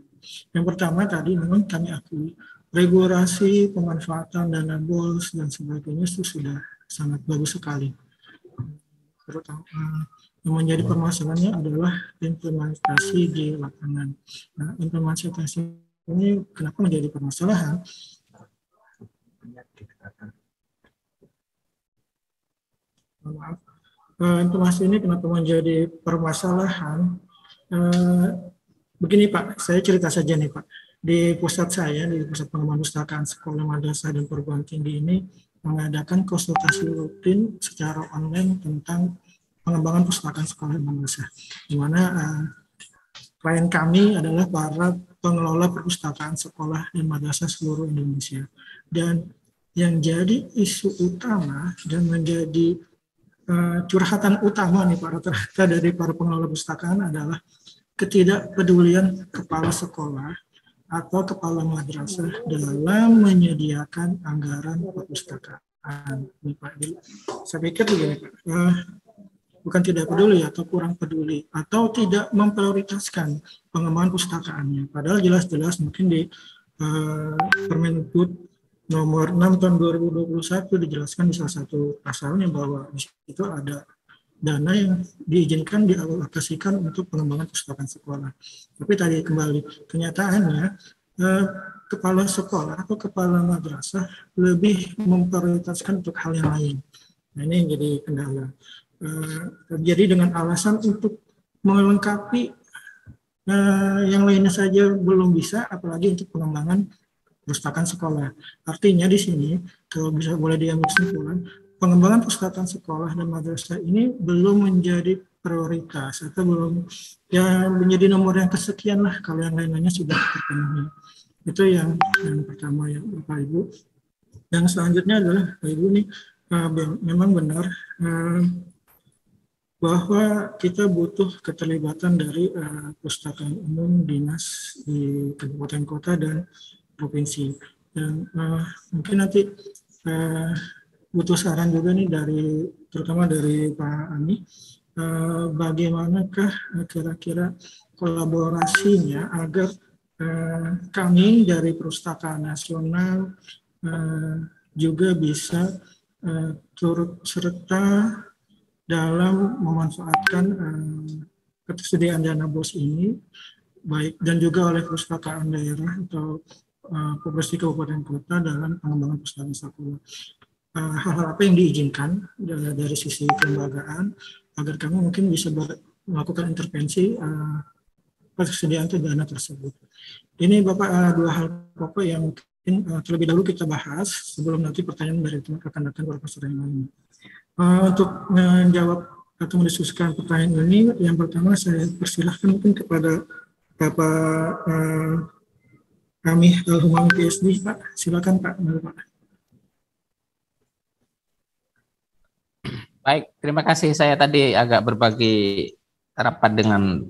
Yang pertama tadi memang kami akui regulasi pemanfaatan dana BOS dan sebagainya itu sudah sangat bagus sekali. Terutama yang menjadi permasalahannya adalah implementasi di lapangan. Nah, implementasi ini kenapa menjadi permasalahan? Maaf. Implementasi ini kenapa menjadi permasalahan? Begini Pak, saya cerita saja nih Pak. Di pusat saya, di pusat pengembangan perpustakaan sekolah madrasah dan perguruan tinggi ini mengadakan konsultasi rutin secara online tentang pengembangan perpustakaan sekolah dan madrasah, di mana klien kami adalah para pengelola perpustakaan sekolah dan madrasah seluruh Indonesia. Dan yang jadi isu utama dan menjadi curhatan utama nih rata-rata dari para pengelola perpustakaan adalah ketidakpedulian kepala sekolah atau kepala madrasah dalam menyediakan anggaran perpustakaan. Saya pikir begini Pak. Bukan tidak peduli atau kurang peduli atau tidak memprioritaskan pengembangan pustakaannya. Padahal jelas-jelas mungkin di Permendikbud nomor 6 tahun 2021 dijelaskan di salah satu pasalnya bahwa di situ ada dana yang diizinkan dialokasikan untuk pengembangan perpustakaan sekolah. Tapi tadi kembali kenyataannya kepala sekolah atau kepala madrasah lebih memprioritaskan untuk hal yang lain. Nah, ini yang jadi kendala. Terjadi dengan alasan untuk melengkapi yang lainnya saja belum bisa, apalagi untuk pengembangan perpustakaan sekolah. Artinya di sini, kalau bisa boleh diambil kesimpulan, pengembangan perpustakaan sekolah dan madrasah ini belum menjadi prioritas atau belum ya menjadi nomor yang kesekian lah kalau yang lain-lainnya sudah terpenuhi. Itu yang pertama ya Bapak Ibu. Yang selanjutnya adalah Bapak Ibu nih memang benar bahwa kita butuh keterlibatan dari pustakaan umum dinas di kabupaten kota dan provinsi. Dan mungkin nanti butuh saran juga nih terutama dari Pak Ami, bagaimanakah kira-kira kolaborasinya agar kami dari Perpustakaan Nasional juga bisa turut serta dalam memanfaatkan ketersediaan dana BOS ini, baik dan juga oleh perpustakaan daerah atau provinsi kabupaten kota dalam pengembangan perpustakaan sekolah. Hal-hal apa yang diizinkan dari sisi kelembagaan agar kami mungkin bisa melakukan intervensi persediaan dana tersebut. Ini Bapak dua hal pokok yang mungkin terlebih dahulu kita bahas sebelum nanti pertanyaan dari rekan-rekan profesor yang lainnya. Untuk menjawab atau mendiskusikan pertanyaan ini, yang pertama saya persilahkan mungkin kepada Bapak Ami Al-Humam PhD, Pak. Silakan Pak. Baik, terima kasih. Saya tadi agak berbagi rapat dengan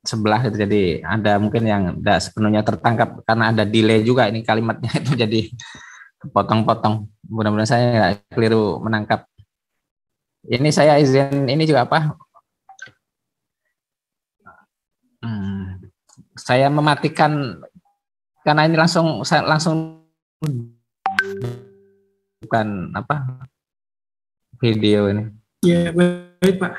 sebelah, jadi ada mungkin yang tidak sepenuhnya tertangkap karena ada delay juga ini kalimatnya itu jadi potong-potong. Mudah-mudahan saya nggak keliru menangkap. Ini saya izin ini juga apa? Saya mematikan karena ini langsung bukan apa video ini. Ya baik Pak.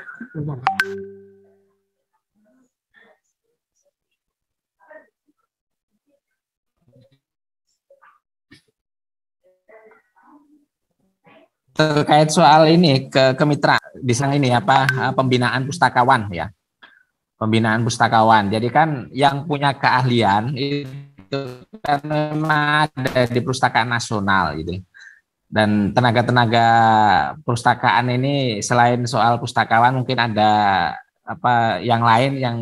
Terkait soal ini kemitra di sana ini apa pembinaan pustakawan ya, pembinaan pustakawan. Jadi kan yang punya keahlian itu kan memang ada di Perpustakaan Nasional gitu. Dan tenaga-tenaga perpustakaan ini selain soal pustakawan mungkin ada apa yang lain yang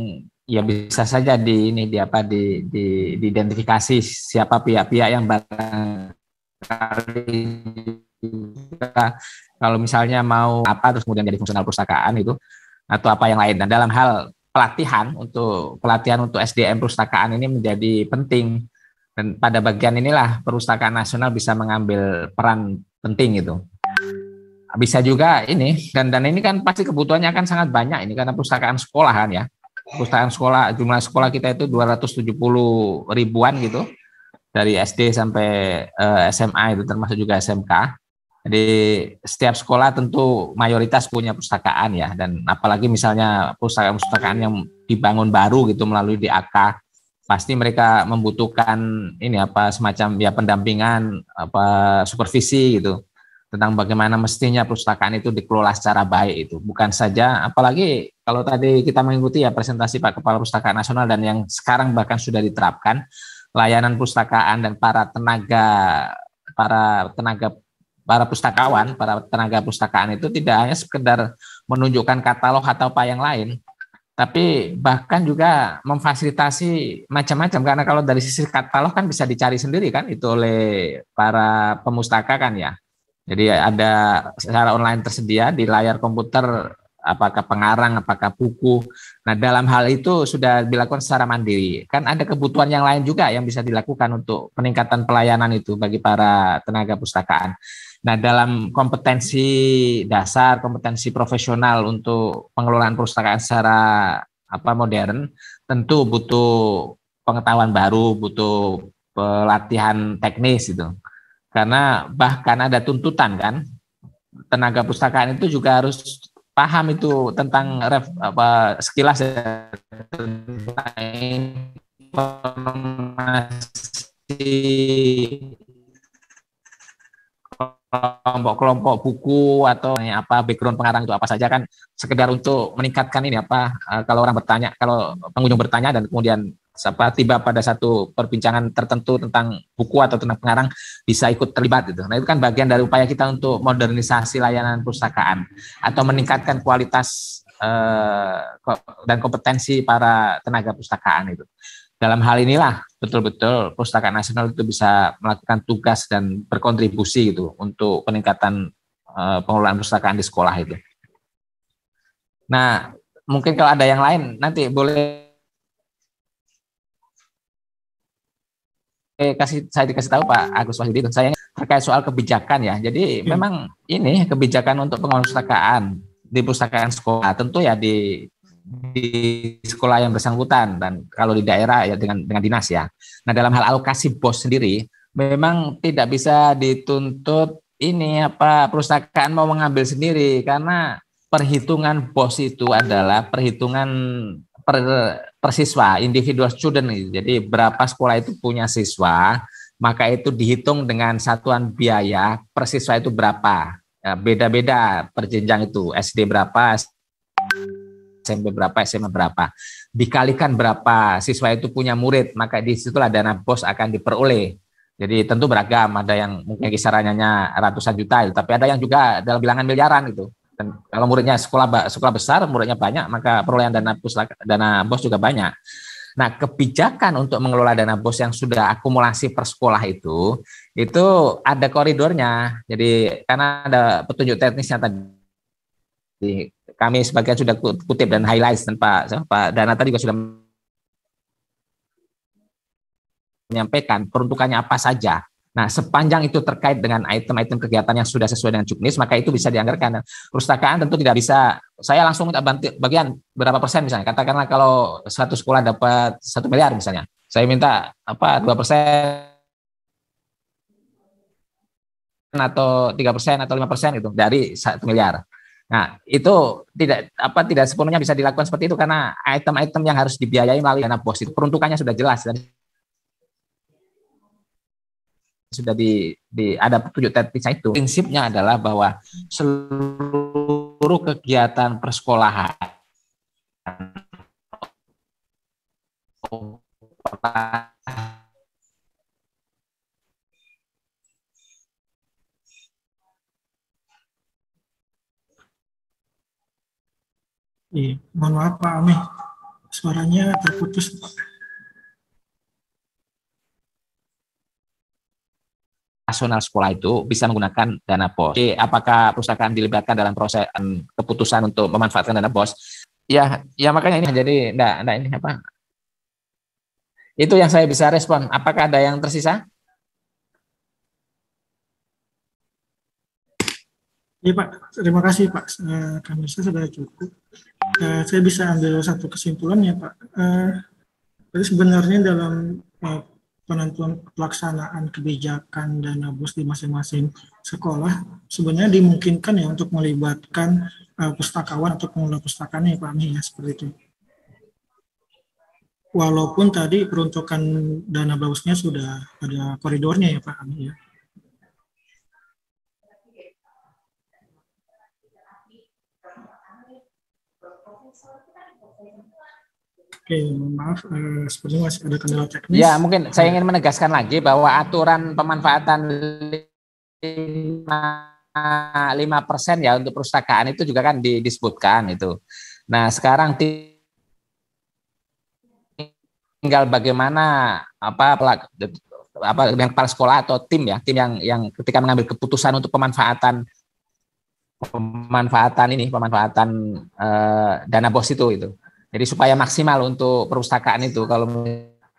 ya bisa saja diidentifikasi siapa pihak-pihak yang barangkali kalau misalnya mau apa terus kemudian jadi fungsional perpustakaan itu atau apa yang lain. Dan dalam hal pelatihan untuk SDM perpustakaan ini menjadi penting, dan pada bagian inilah Perpustakaan Nasional bisa mengambil peran penting itu. Bisa juga ini dan ini kan pasti kebutuhannya akan sangat banyak ini karena perpustakaan sekolah kan ya. Perpustakaan sekolah, jumlah sekolah kita itu 270 ribuan gitu dari SD sampai SMA itu termasuk juga SMK. Jadi setiap sekolah tentu mayoritas punya perpustakaan ya, dan apalagi misalnya perpustakaan yang dibangun baru gitu melalui DAK, pasti mereka membutuhkan ini apa semacam ya pendampingan apa supervisi gitu tentang bagaimana mestinya perpustakaan itu dikelola secara baik itu. Bukan saja apalagi kalau tadi kita mengikuti ya presentasi Pak Kepala Perpustakaan Nasional dan yang sekarang bahkan sudah diterapkan layanan perpustakaan dan para pustakawan, para tenaga perpustakaan itu tidak hanya sekedar menunjukkan katalog atau apa yang lain, tapi bahkan juga memfasilitasi macam-macam, karena kalau dari sisi katalog kan bisa dicari sendiri kan itu oleh para pemustaka kan ya. Jadi ada secara online tersedia di layar komputer apakah pengarang, apakah buku. Nah dalam hal itu sudah dilakukan secara mandiri. Kan ada kebutuhan yang lain juga yang bisa dilakukan untuk peningkatan pelayanan itu bagi para tenaga perpustakaan. Nah, dalam kompetensi dasar, kompetensi profesional untuk pengelolaan perpustakaan secara modern, tentu butuh pengetahuan baru, butuh pelatihan teknis itu. Karena bahkan ada tuntutan kan, tenaga perpustakaan itu juga harus paham itu tentang sekilas tentang informasi kelompok-kelompok buku atau apa background pengarang itu apa saja kan, sekedar untuk meningkatkan ini kalau orang bertanya, kalau pengunjung bertanya dan kemudian tiba pada satu perbincangan tertentu tentang buku atau tentang pengarang bisa ikut terlibat gitu. Nah itu kan bagian dari upaya kita untuk modernisasi layanan perpustakaan atau meningkatkan kualitas dan kompetensi para tenaga perpustakaan itu. dalam hal inilah betul-betul Perpustakaan Nasional itu bisa melakukan tugas dan berkontribusi gitu untuk peningkatan pengelolaan perpustakaan di sekolah itu. Nah, mungkin kalau ada yang lain nanti boleh saya dikasih tahu Pak Agus Wahyudi. Saya terkait soal kebijakan ya. Jadi memang ini kebijakan untuk pengelolaan perpustakaan di perpustakaan sekolah tentu ya di sekolah yang bersangkutan, dan kalau di daerah ya dengan dinas ya. Nah, dalam hal alokasi BOS sendiri memang tidak bisa dituntut ini perpustakaan mau mengambil sendiri, karena perhitungan BOS itu adalah perhitungan per siswa, individual student. Jadi berapa sekolah itu punya siswa, maka itu dihitung dengan satuan biaya per siswa itu berapa. Ya, beda-beda per jenjang itu, SD berapa, SMP berapa, SMA berapa. Dikalikan berapa siswa itu punya murid, maka disitulah dana BOS akan diperoleh. Jadi tentu beragam, ada yang mungkin kisarannya ratusan juta, tapi ada yang juga dalam bilangan miliaran gitu. Dan kalau muridnya sekolah besar, muridnya banyak, maka perolehan dana BOS juga banyak. Nah, kebijakan untuk mengelola dana BOS yang sudah akumulasi per sekolah itu ada koridornya. Jadi karena ada petunjuk teknisnya tadi, kami sebagian sudah kutip dan highlight, dan Pak Dana tadi juga sudah menyampaikan peruntukannya apa saja. Nah, sepanjang itu terkait dengan item-item kegiatan yang sudah sesuai dengan juknis, maka itu bisa dianggarkan. Perpustakaan tentu tidak bisa, saya langsung minta bagian berapa persen misalnya. Katakanlah kalau satu sekolah dapat 1 miliar misalnya, saya minta 2% atau 3% atau 5% itu dari 1 miliar. Nah, itu tidak sepenuhnya bisa dilakukan seperti itu, karena item-item yang harus dibiayai melalui dana BOS itu peruntukannya sudah jelas dan sudah ada petunjuk teknisnya itu. Prinsipnya adalah bahwa seluruh kegiatan persekolahan mohon maaf Pak Amih, suaranya terputus Pak. Nasional sekolah itu bisa menggunakan dana BOS. Jadi, apakah perpustakaan dilibatkan dalam proses keputusan untuk memanfaatkan dana BOS? Ya makanya ini jadi enggak ini apa? Itu yang saya bisa respon. Apakah ada yang tersisa? Iya Pak, terima kasih Pak. Kami sudah cukup. Saya bisa ambil satu kesimpulan ya Pak. Jadi sebenarnya dalam penentuan pelaksanaan kebijakan dana BOS di masing-masing sekolah sebenarnya dimungkinkan ya untuk melibatkan pustakawan atau pengelola pustakaan ya Pak Ami ya, seperti itu. Walaupun tadi peruntukan dana BOS-nya sudah ada koridornya ya Pak Ami ya. Oke, maaf, sepertinya masih ada kendala teknis. Ya, mungkin saya ingin menegaskan lagi bahwa aturan pemanfaatan 5% ya untuk perpustakaan itu juga kan disebutkan itu. Nah, sekarang tinggal bagaimana dengan kepala sekolah atau tim yang ketika mengambil keputusan untuk pemanfaatan dana BOS itu. Jadi supaya maksimal untuk perpustakaan itu, kalau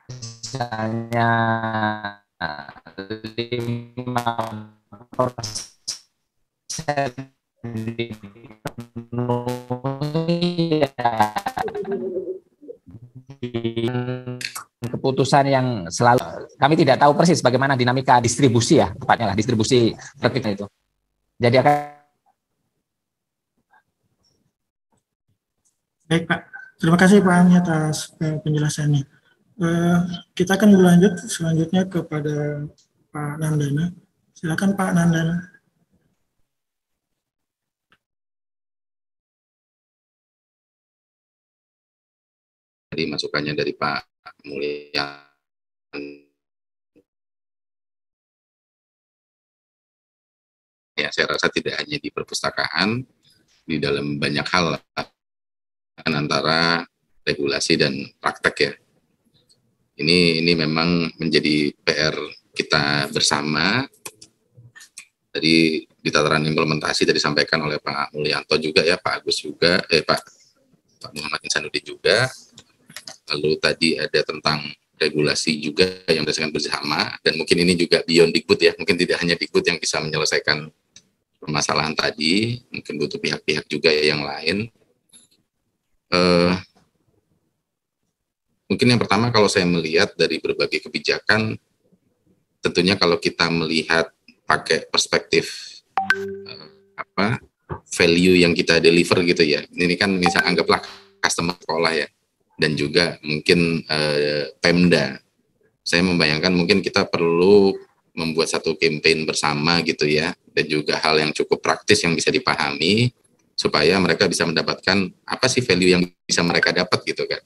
misalnya 5% keputusan yang selalu kami tidak tahu persis bagaimana dinamika distribusi ya, tepatnya lah distribusi praktiknya itu. Jadi akan baik Pak. Terima kasih Pak Ami atas penjelasannya. Kita akan berlanjut selanjutnya kepada Pak Nandana. Silakan Pak Nandana. Jadi masukannya dari Pak Mulya. Ya, saya rasa tidak hanya di perpustakaan, di dalam banyak hal antara regulasi dan praktek ya. Ini memang menjadi PR kita bersama. Tadi di tataran implementasi tadi disampaikan oleh Pak Mulyanto juga ya, Pak Agus juga, Pak Muhammad Insanuddin juga. Lalu tadi ada tentang regulasi juga yang berdasarkan bersama, dan mungkin ini juga beyond Dikbud ya, mungkin tidak hanya Dikbud yang bisa menyelesaikan permasalahan tadi, mungkin butuh pihak-pihak juga yang lain. Mungkin yang pertama kalau saya melihat dari berbagai kebijakan, tentunya kalau kita melihat pakai perspektif value yang kita deliver gitu ya. Ini kan misal anggaplah customer sekolah ya, dan juga mungkin Pemda. Saya membayangkan mungkin kita perlu membuat satu campaign bersama gitu ya, dan juga hal yang cukup praktis yang bisa dipahami supaya mereka bisa mendapatkan apa sih value yang bisa mereka dapat gitu kan.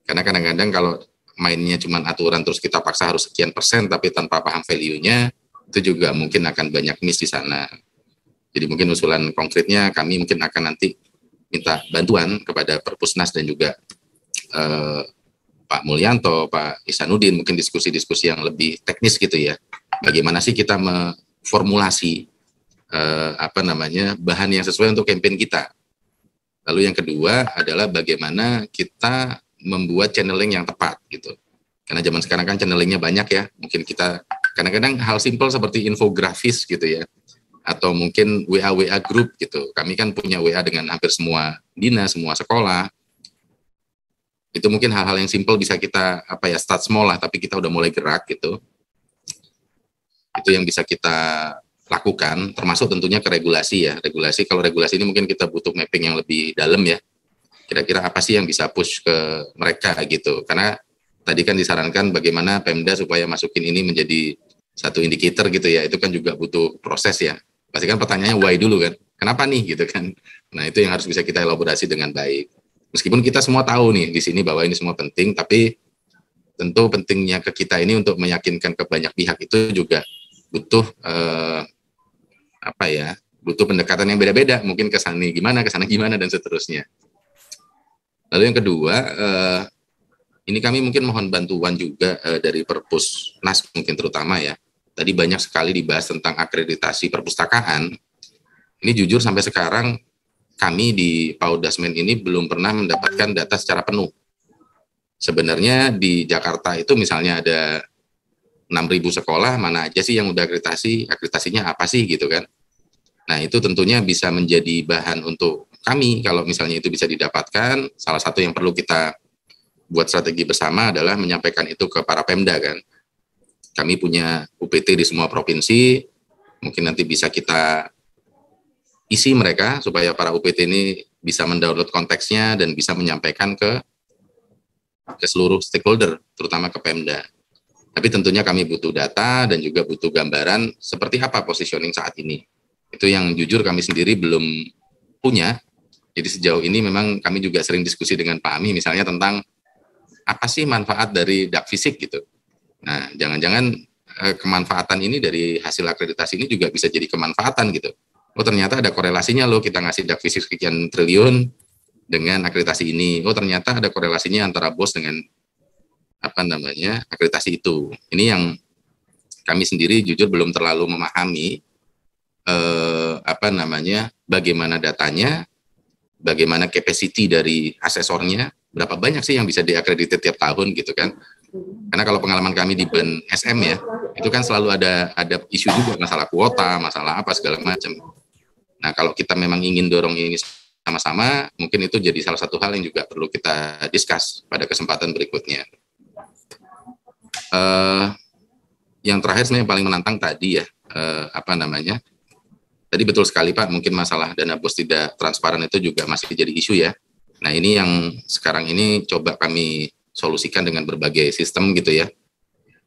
Karena kadang-kadang kalau mainnya cuma aturan terus kita paksa harus sekian persen tapi tanpa paham value-nya, itu juga mungkin akan banyak miss di sana. Jadi mungkin usulan konkretnya kami mungkin akan nanti minta bantuan kepada Perpusnas dan juga Pak Mulyanto, Pak Isanuddin, mungkin diskusi-diskusi yang lebih teknis gitu ya. Bagaimana sih kita memformulasi bahan yang sesuai untuk campaign kita. Lalu yang kedua adalah bagaimana kita membuat channeling yang tepat gitu. Karena zaman sekarang kan channelingnya banyak ya. Mungkin kita kadang-kadang hal simpel seperti infografis gitu ya. Atau mungkin WA group gitu. Kami kan punya WA dengan hampir semua dinas, semua sekolah. Itu mungkin hal-hal yang simpel bisa kita start small lah, tapi kita udah mulai gerak gitu. Itu yang bisa kita lakukan, termasuk tentunya ke regulasi ya. Kalau regulasi ini mungkin kita butuh mapping yang lebih dalam ya. Kira-kira apa sih yang bisa push ke mereka gitu. Karena tadi kan disarankan bagaimana Pemda supaya masukin ini menjadi satu indikator gitu ya. Itu kan juga butuh proses ya. Pasti kan pertanyaannya why dulu kan. Kenapa nih gitu kan. Nah itu yang harus bisa kita elaborasi dengan baik. Meskipun kita semua tahu nih di sini bahwa ini semua penting, tapi tentu pentingnya ke kita ini untuk meyakinkan ke banyak pihak itu juga butuh butuh pendekatan yang beda-beda, mungkin ke sana gimana dan seterusnya. Lalu yang kedua, ini kami mungkin mohon bantuan juga dari Perpusnas mungkin terutama ya. Tadi banyak sekali dibahas tentang akreditasi perpustakaan. Ini jujur sampai sekarang kami di Paudasmen ini belum pernah mendapatkan data secara penuh. Sebenarnya di Jakarta itu misalnya ada 6.000 sekolah, mana aja sih yang udah akreditasinya apa sih gitu kan. Nah itu tentunya bisa menjadi bahan untuk kami, kalau misalnya itu bisa didapatkan. Salah satu yang perlu kita buat strategi bersama adalah menyampaikan itu ke para Pemda kan. Kami punya UPT di semua provinsi, mungkin nanti bisa kita isi mereka supaya para UPT ini bisa mendownload konteksnya dan bisa menyampaikan ke seluruh stakeholder, terutama ke Pemda. Tapi tentunya kami butuh data dan juga butuh gambaran seperti apa positioning saat ini. Itu yang jujur kami sendiri belum punya. Jadi sejauh ini memang kami juga sering diskusi dengan Pak Ami misalnya tentang apa sih manfaat dari dak fisik gitu. Nah, jangan-jangan kemanfaatan ini dari hasil akreditasi ini juga bisa jadi kemanfaatan gitu. Oh ternyata ada korelasinya loh kita ngasih dak fisik sekian triliun dengan akreditasi ini. Oh ternyata ada korelasinya antara BOS dengan akreditasi itu. Ini yang kami sendiri jujur belum terlalu memahami bagaimana datanya, bagaimana capacity dari asesornya, berapa banyak sih yang bisa diakredited tiap tahun gitu kan. Karena kalau pengalaman kami di BEN SM ya, itu kan selalu ada isu juga masalah kuota, masalah apa segala macam. Nah, kalau kita memang ingin dorong ini sama-sama, mungkin itu jadi salah satu hal yang juga perlu kita discuss pada kesempatan berikutnya. Yang terakhir sebenarnya yang paling menantang tadi ya, tadi betul sekali Pak, mungkin masalah dana BOS tidak transparan itu juga masih jadi isu ya. Nah ini yang sekarang ini coba kami solusikan dengan berbagai sistem gitu ya.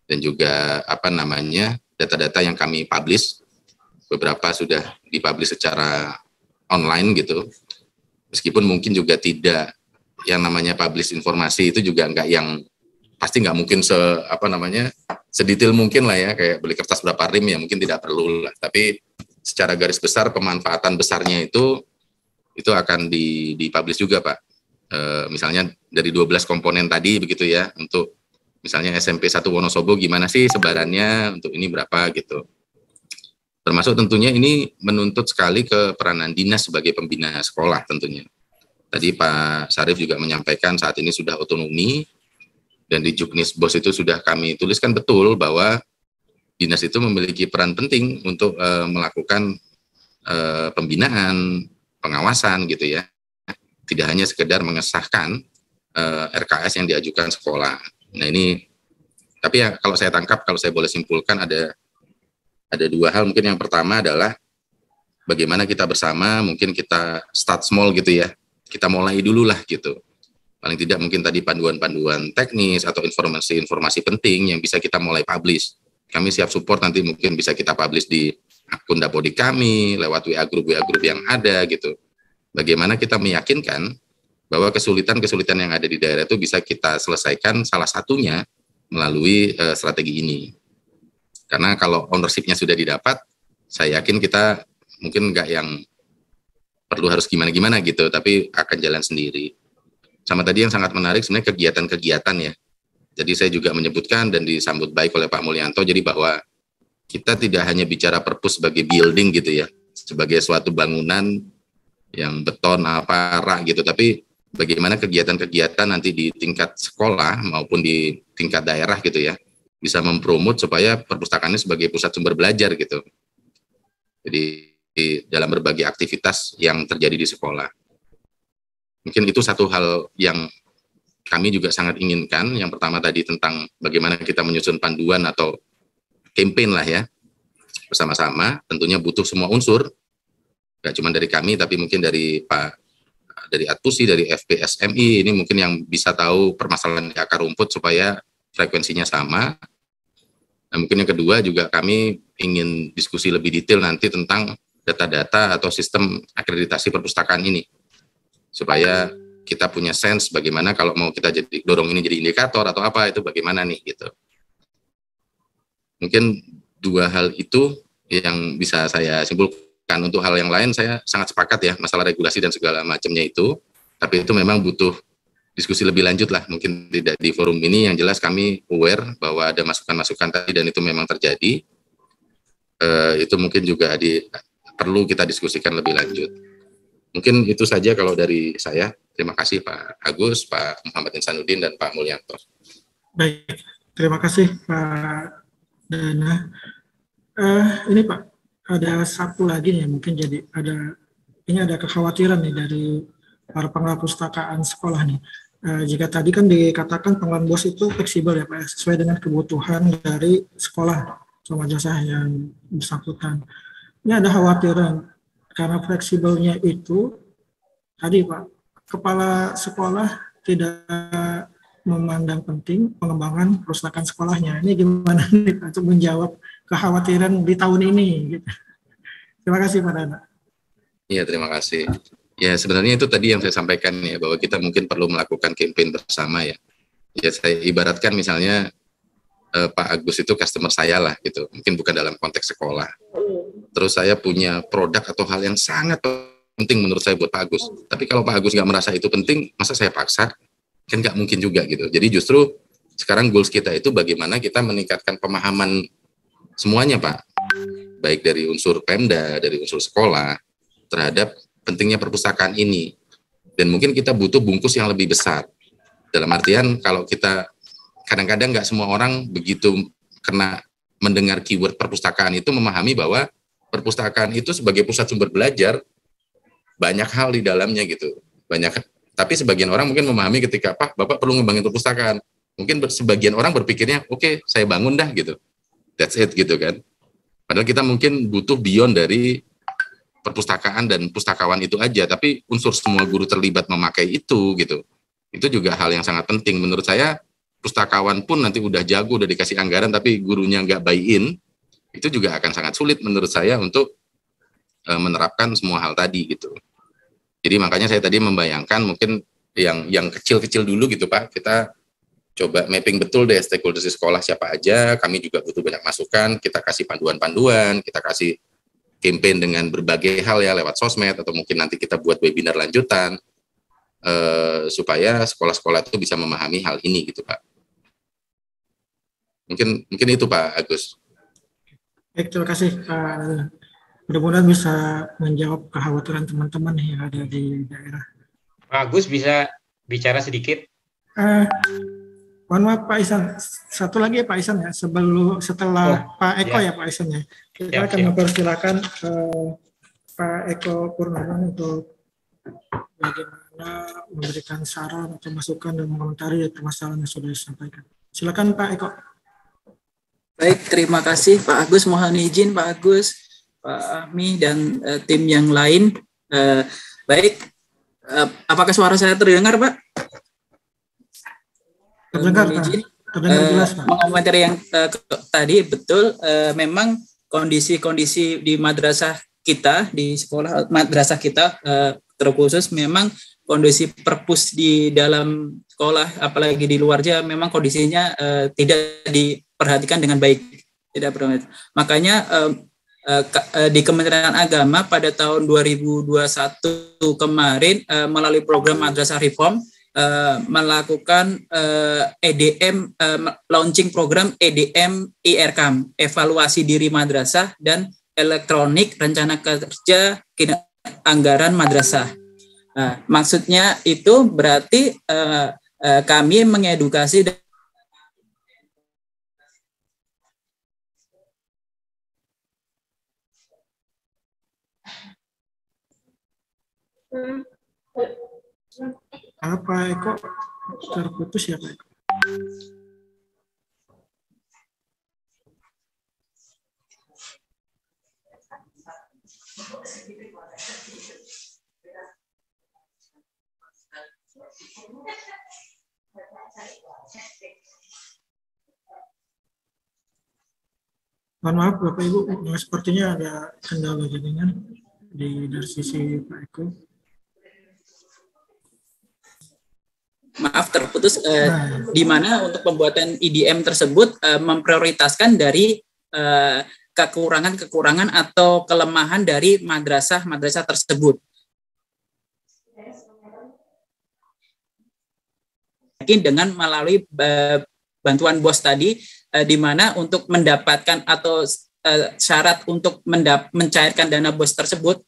Dan juga data-data yang kami publish, beberapa sudah dipublish secara online gitu. Meskipun mungkin juga tidak yang namanya publish informasi itu juga pasti nggak mungkin sedetail mungkin lah ya, kayak beli kertas berapa rim ya mungkin tidak perlu lah. Tapi secara garis besar pemanfaatan besarnya itu akan dipublish juga Pak. Misalnya dari 12 komponen tadi begitu ya, untuk Misalnya SMP 1 Wonosobo gimana sih sebarannya, untuk ini berapa gitu. Termasuk tentunya ini menuntut sekali ke peranan dinas sebagai pembina sekolah tentunya. Tadi Pak Sarif juga menyampaikan saat ini sudah otonomi, dan di Juknis BOS itu sudah kami tuliskan betul bahwa dinas itu memiliki peran penting untuk melakukan pembinaan, pengawasan gitu ya. Tidak hanya sekedar mengesahkan RKS yang diajukan sekolah. Nah ini, tapi ya kalau saya tangkap, kalau saya boleh simpulkan ada dua hal. Mungkin yang pertama adalah bagaimana kita bersama, mungkin kita start small gitu ya. Kita mulai dulu lah gitu. Paling tidak mungkin tadi panduan-panduan teknis atau informasi-informasi penting yang bisa kita mulai publish. Kami siap support, nanti mungkin bisa kita publish di akun Dapodik kami, lewat WA group yang ada gitu. Bagaimana kita meyakinkan bahwa kesulitan-kesulitan yang ada di daerah itu bisa kita selesaikan, salah satunya melalui strategi ini. Karena kalau ownership-nya sudah didapat, saya yakin kita mungkin nggak yang perlu harus gimana-gimana gitu, tapi akan jalan sendiri. Sama tadi yang sangat menarik sebenarnya kegiatan-kegiatan ya. Jadi saya juga menyebutkan dan disambut baik oleh Pak Mulyanto, jadi bahwa kita tidak hanya bicara purpose sebagai building gitu ya, sebagai suatu bangunan yang beton apa rak gitu, tapi bagaimana kegiatan-kegiatan nanti di tingkat sekolah maupun di tingkat daerah gitu ya, bisa mempromot supaya perpustakaannya sebagai pusat sumber belajar gitu. Jadi dalam berbagai aktivitas yang terjadi di sekolah. Mungkin itu satu hal yang kami juga sangat inginkan. Yang pertama tadi tentang bagaimana kita menyusun panduan atau campaign lah ya, bersama-sama. Tentunya butuh semua unsur, gak cuma dari kami, tapi mungkin dari Adpusi, dari FPSMI, ini mungkin yang bisa tahu permasalahan di akar rumput supaya frekuensinya sama. Nah, mungkin yang kedua juga kami ingin diskusi lebih detail nanti tentang data-data atau sistem akreditasi perpustakaan ini, supaya kita punya sense bagaimana kalau mau kita dorong ini jadi indikator atau apa, itu bagaimana nih gitu. Mungkin dua hal itu yang bisa saya simpulkan. Untuk hal yang lain saya sangat sepakat ya, masalah regulasi dan segala macamnya itu, tapi itu memang butuh diskusi lebih lanjut lah, mungkin tidak di forum ini. Yang jelas kami aware bahwa ada masukan-masukan tadi dan itu memang terjadi. Itu mungkin juga perlu kita diskusikan lebih lanjut. Mungkin itu saja kalau dari saya. Terima kasih Pak Agus, Pak Muhammad Insanuddin, dan Pak Mulyanto. Baik, terima kasih Pak Dana. Ini Pak, ada satu lagi nih, mungkin jadi ada kekhawatiran nih dari para pengelola perpustakaan sekolah nih. Jika tadi kan dikatakan pengelolaan BOS itu fleksibel ya Pak, sesuai dengan kebutuhan dari sekolah sama jasa yang bersangkutan. Ini ada khawatiran karena fleksibelnya itu tadi Pak, kepala sekolah tidak memandang penting pengembangan perpustakaan sekolahnya. Ini gimana nih Pak untuk menjawab kekhawatiran di tahun ini gitu. Terima kasih Pak Dana. Iya, terima kasih. Ya, sebenarnya itu tadi yang saya sampaikan ya, bahwa kita mungkin perlu melakukan campaign bersama ya. Ya, saya ibaratkan misalnya Pak Agus itu customer saya lah gitu. Mungkin bukan dalam konteks sekolah. Terus saya punya produk atau hal yang sangat penting menurut saya buat Pak Agus. Tapi kalau Pak Agus nggak merasa itu penting, masa saya paksa? Kan nggak mungkin juga gitu. Jadi justru sekarang goals kita itu bagaimana kita meningkatkan pemahaman semuanya Pak. Baik dari unsur Pemda, dari unsur sekolah, terhadap pentingnya perpustakaan ini. Dan mungkin kita butuh bungkus yang lebih besar. Dalam artian kalau kita, kadang-kadang nggak semua orang begitu kena mendengar keyword perpustakaan itu memahami bahwa perpustakaan itu sebagai pusat sumber belajar, banyak hal di dalamnya gitu. Tapi sebagian orang mungkin memahami ketika, Pak, Bapak perlu ngembangin perpustakaan. Mungkin sebagian orang berpikirnya, oke, saya bangun dah gitu. That's it gitu kan. Padahal kita mungkin butuh beyond dari perpustakaan dan pustakawan itu aja, tapi unsur semua guru terlibat memakai itu gitu. Itu juga hal yang sangat penting. Menurut saya, pustakawan pun nanti udah jago, udah dikasih anggaran, tapi gurunya nggak buy-in, itu juga akan sangat sulit menurut saya untuk menerapkan semua hal tadi gitu. Jadi makanya saya tadi membayangkan mungkin yang kecil-kecil dulu gitu Pak, kita coba mapping betul deh stakeholders di sekolah siapa aja, kami juga butuh banyak masukan, kita kasih panduan-panduan, kita kasih campaign dengan berbagai hal ya lewat sosmed, atau mungkin nanti kita buat webinar lanjutan, supaya sekolah-sekolah itu bisa memahami hal ini gitu Pak. Mungkin itu Pak Agus. Baik, terima kasih Pak. Mudah-mudahan bisa menjawab kekhawatiran teman-teman yang ada di daerah. Pak Agus bisa bicara sedikit? Mohon maaf Pak Isan, satu lagi ya Pak Isan ya, setelah Pak Eko ya Pak Isan ya. Kita akan mempersilakan Pak Eko Purnomo untuk bagaimana memberikan saran atau masukan dan mengomentari permasalahan yang sudah disampaikan. Silakan Pak Eko. Baik, terima kasih Pak Agus. Mohon izin Pak Agus, Pak Ahmi dan tim yang lain. Baik, apakah suara saya terdengar Pak? Terdengar jelas Pak. Mengomentari yang tadi betul, memang kondisi-kondisi di madrasah kita, di sekolah madrasah kita terkhusus memang kondisi perpus di dalam sekolah, apalagi di luarnya, memang kondisinya tidak diperhatikan dengan baik. Tidak pernah. Makanya di Kementerian Agama pada tahun 2021 kemarin melalui program Madrasah Reform melakukan EDM launching program EDM IRKAM, evaluasi diri madrasah dan elektronik rencana kerja anggaran madrasah. Maksudnya itu berarti kami mengedukasi Pak Eko terputus ya Pak Eko? Mohon maaf Bapak Ibu, sepertinya ada kendala jaringan dari sisi Pak Eko. Maaf terputus, di mana untuk pembuatan IDM tersebut memprioritaskan dari kekurangan-kekurangan atau kelemahan dari madrasah-madrasah tersebut. Mungkin dengan melalui bantuan BOS tadi, di mana untuk mendapatkan atau syarat untuk mencairkan dana BOS tersebut,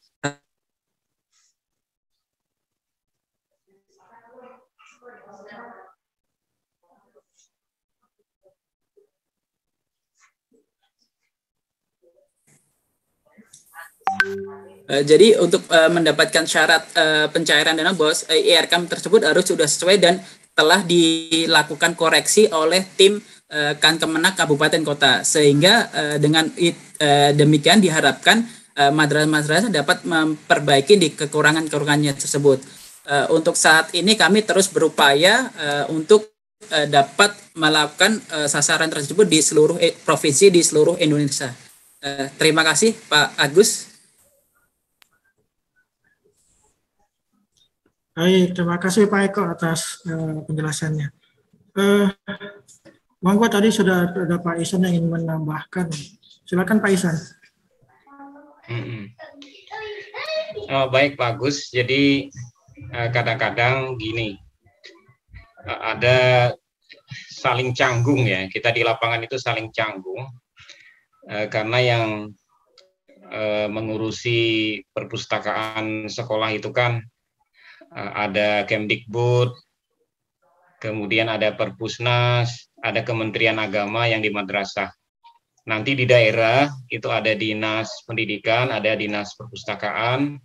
jadi untuk mendapatkan syarat pencairan dana BOS, IRKAM tersebut harus sudah sesuai dan telah dilakukan koreksi oleh tim Kankemenak Kabupaten Kota, sehingga dengan demikian diharapkan madrasah-madrasah dapat memperbaiki di kekurangan-kekurangannya tersebut. Untuk saat ini kami terus berupaya untuk dapat melakukan sasaran tersebut di seluruh provinsi di seluruh Indonesia. Terima kasih Pak Agus. Baik, terima kasih Pak Eko atas penjelasannya. Monggo tadi sudah ada Pak Isan yang ingin menambahkan. Silakan Pak Isan. Baik Pak Agus, jadi kadang-kadang gini, ada saling canggung ya, kita di lapangan itu saling canggung, karena yang mengurusi perpustakaan sekolah itu kan ada Kemdikbud, kemudian ada Perpusnas, ada Kementerian Agama yang di madrasah. Nanti di daerah itu ada Dinas Pendidikan, ada Dinas Perpustakaan,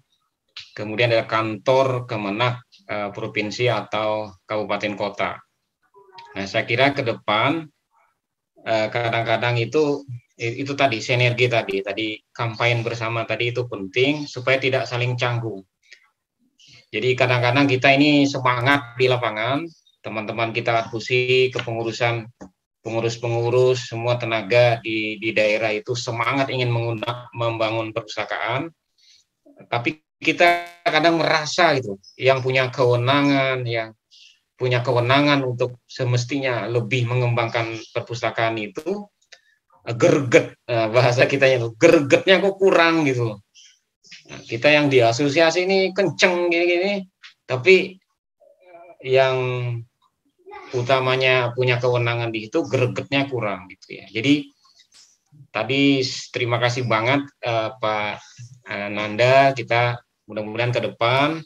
kemudian ada kantor Kemenak provinsi atau kabupaten kota. Nah, saya kira ke depan kadang-kadang itu tadi sinergi tadi kampanye bersama tadi itu penting supaya tidak saling canggung. Jadi kadang-kadang kita ini semangat di lapangan, teman-teman kita fusi kepengurusan, pengurus-pengurus, semua tenaga di daerah itu semangat ingin membangun perpustakaan, tapi kita kadang merasa gitu, yang punya kewenangan untuk semestinya lebih mengembangkan perpustakaan itu gerget, bahasa kitanya itu gergetnya kok kurang gitu. Nah, kita yang di asosiasi ini kenceng gini-gini, tapi yang utamanya punya kewenangan di itu, gregetnya kurang gitu ya. Jadi tadi terima kasih banget Pak Nanda, kita mudah-mudahan ke depan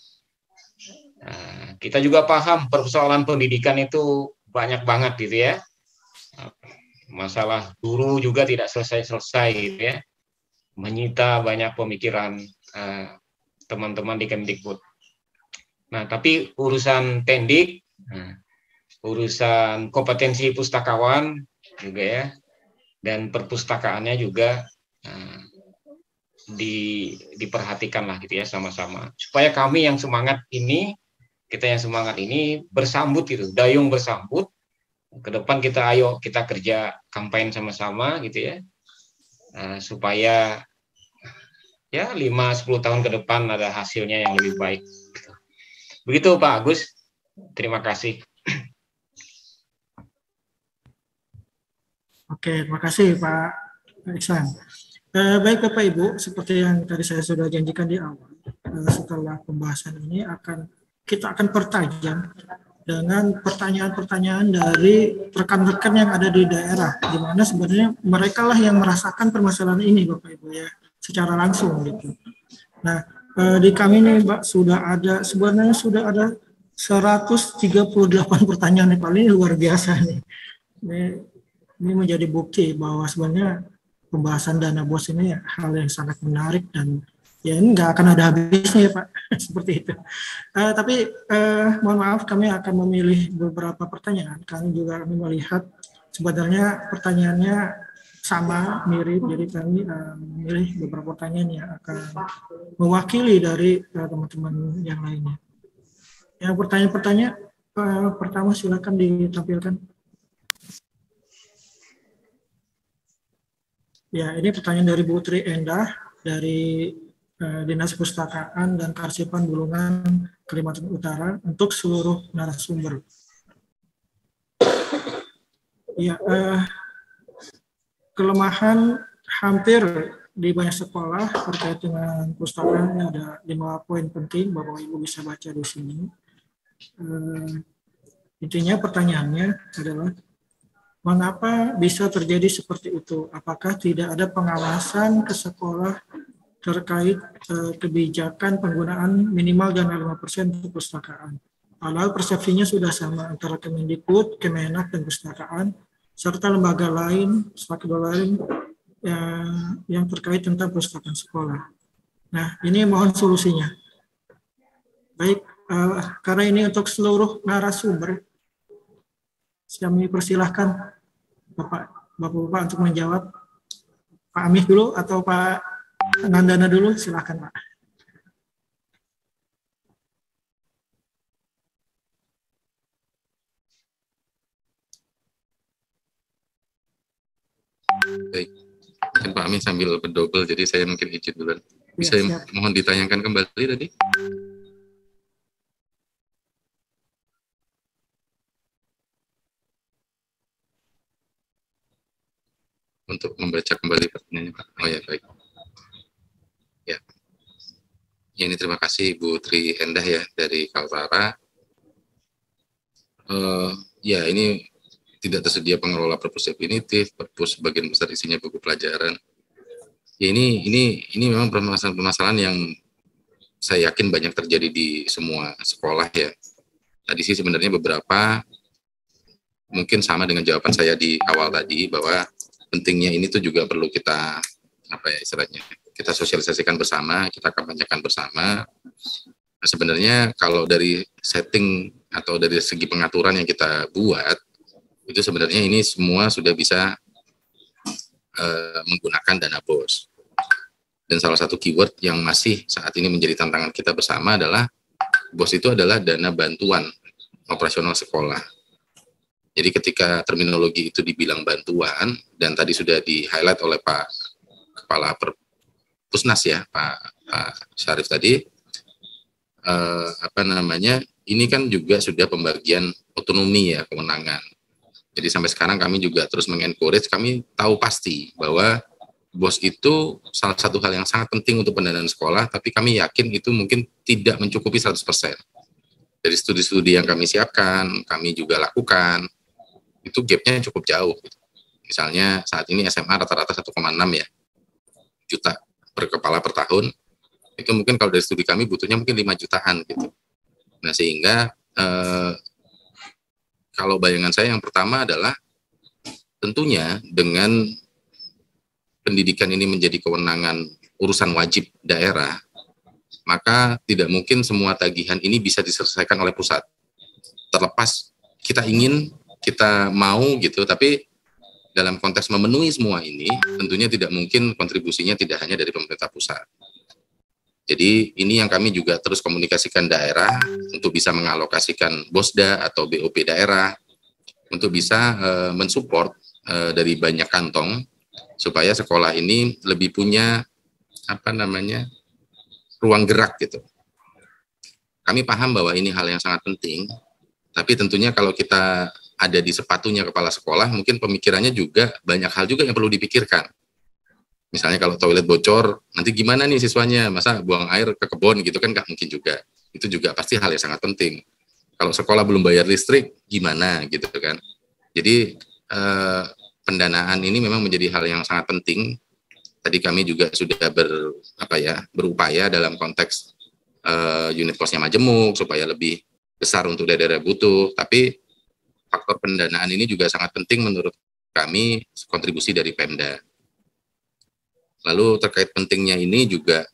kita juga paham persoalan pendidikan itu banyak banget gitu ya. Masalah guru juga tidak selesai-selesai gitu ya. Menyita banyak pemikiran teman-teman di Kemdikbud. Nah, tapi urusan pendik, urusan kompetensi pustakawan juga ya, dan perpustakaannya juga diperhatikan lah gitu ya sama-sama. Supaya kami yang semangat ini, kita yang semangat ini bersambut gitu, dayung bersambut. Ke depan ayo kita kerja kampanye sama-sama gitu ya. Supaya ya 5-10 tahun ke depan ada hasilnya yang lebih baik. Begitu Pak Agus, terima kasih. Oke, terima kasih Pak Iksan. Baik Bapak Ibu, seperti yang tadi saya sudah janjikan di awal, setelah pembahasan ini kita akan pertajam dengan pertanyaan-pertanyaan dari rekan-rekan yang ada di daerah, di mana sebenarnya mereka lah yang merasakan permasalahan ini Bapak Ibu ya, secara langsung gitu. Nah, di kami nih Mbak sebenarnya sudah ada 138 pertanyaan yang paling luar biasa nih. Ini menjadi bukti bahwa sebenarnya pembahasan dana BOS ini hal yang sangat menarik dan ya ini nggak akan ada habisnya ya Pak, seperti itu. Tapi mohon maaf kami akan memilih beberapa pertanyaan. Kami melihat sebenarnya pertanyaannya sama, mirip, jadi kami memilih beberapa pertanyaan yang akan mewakili dari teman-teman yang lainnya. Yang pertanyaan-pertanyaan pertama silakan ditampilkan. Ya, ini pertanyaan dari Bu Tri Endah dari Dinas Pustakaan dan Kearsipan Bulungan, Kalimantan Utara untuk seluruh narasumber. Ya, kelemahan hampir di banyak sekolah terkait dengan pustakaan ada 5 poin penting, Bapak Ibu bisa baca di sini. Intinya pertanyaannya adalah mengapa bisa terjadi seperti itu? Apakah tidak ada pengawasan ke sekolah terkait kebijakan penggunaan minimal dana 5% untuk perpustakaan? Padahal persepsinya sudah sama antara Kemendikbud, Kemenak, dan perpustakaan, serta lembaga lain, stakeholder lain yang terkait tentang perpustakaan sekolah. Nah, ini mohon solusinya. Baik, karena ini untuk seluruh narasumber, kami persilahkan Bapak-Bapak untuk menjawab. Pak Amih dulu atau Pak Nandana dulu, silakan Pak. Baik, mungkin Pak Amih sambil berdobel, jadi saya mungkin izin duluan. Bisa ya, mohon ditanyakan kembali tadi? Untuk membaca kembali pertanyaannya Pak. Oh ya, baik. Ya. Ini terima kasih Bu Tri Endah ya dari Kaltara. Ya, ini tidak tersedia pengelola perpus definitif, perpus sebagian besar isinya buku pelajaran. Ya, ini memang permasalahan yang saya yakin banyak terjadi di semua sekolah ya. Tadi sih sebenarnya beberapa mungkin sama dengan jawaban saya di awal tadi, bahwa pentingnya ini tuh juga perlu kita kita sosialisasikan bersama, kita kampanyekan bersama. Nah, sebenarnya kalau dari setting atau dari segi pengaturan yang kita buat, itu sebenarnya ini semua sudah bisa menggunakan dana BOS. Dan salah satu keyword yang masih saat ini menjadi tantangan kita bersama adalah BOS itu adalah dana bantuan operasional sekolah. Jadi ketika terminologi itu dibilang bantuan, dan tadi sudah di-highlight oleh Pak Kepala Pusnas ya, Pak Syarif tadi, ini kan juga sudah pembagian otonomi ya, kewenangan. Jadi sampai sekarang kami juga terus mengencourage, kami tahu pasti bahwa BOS itu salah satu hal yang sangat penting untuk pendanaan sekolah, tapi kami yakin itu mungkin tidak mencukupi 100%. Dari studi-studi yang kami siapkan, kami juga lakukan, itu gapnya cukup jauh. Misalnya saat ini SMA rata-rata 1,6 ya juta per kepala per tahun. Itu mungkin kalau dari studi kami butuhnya mungkin 5 jutaan gitu. Nah sehingga kalau bayangan saya yang pertama adalah tentunya dengan pendidikan ini menjadi kewenangan urusan wajib daerah, maka tidak mungkin semua tagihan ini bisa diselesaikan oleh pusat. Terlepas kita ingin, kita mau gitu, tapi dalam konteks memenuhi semua ini, tentunya tidak mungkin kontribusinya tidak hanya dari pemerintah pusat. Jadi ini yang kami juga terus komunikasikan daerah untuk bisa mengalokasikan BOSDA atau BOP daerah untuk bisa mensupport dari banyak kantong supaya sekolah ini lebih punya ruang gerak gitu. Kami paham bahwa ini hal yang sangat penting, tapi tentunya kalau kita ada di sepatunya kepala sekolah, mungkin pemikirannya juga banyak hal juga yang perlu dipikirkan. Misalnya kalau toilet bocor, nanti gimana nih siswanya? Masa buang air ke kebun gitu kan nggak mungkin juga. Itu juga pasti hal yang sangat penting. Kalau sekolah belum bayar listrik, gimana gitu kan. Jadi pendanaan ini memang menjadi hal yang sangat penting. Tadi kami juga sudah berupaya dalam konteks unit cost-nya majemuk supaya lebih besar untuk daerah butuh. Tapi faktor pendanaan ini juga sangat penting menurut kami, kontribusi dari Pemda. Lalu terkait pentingnya ini juga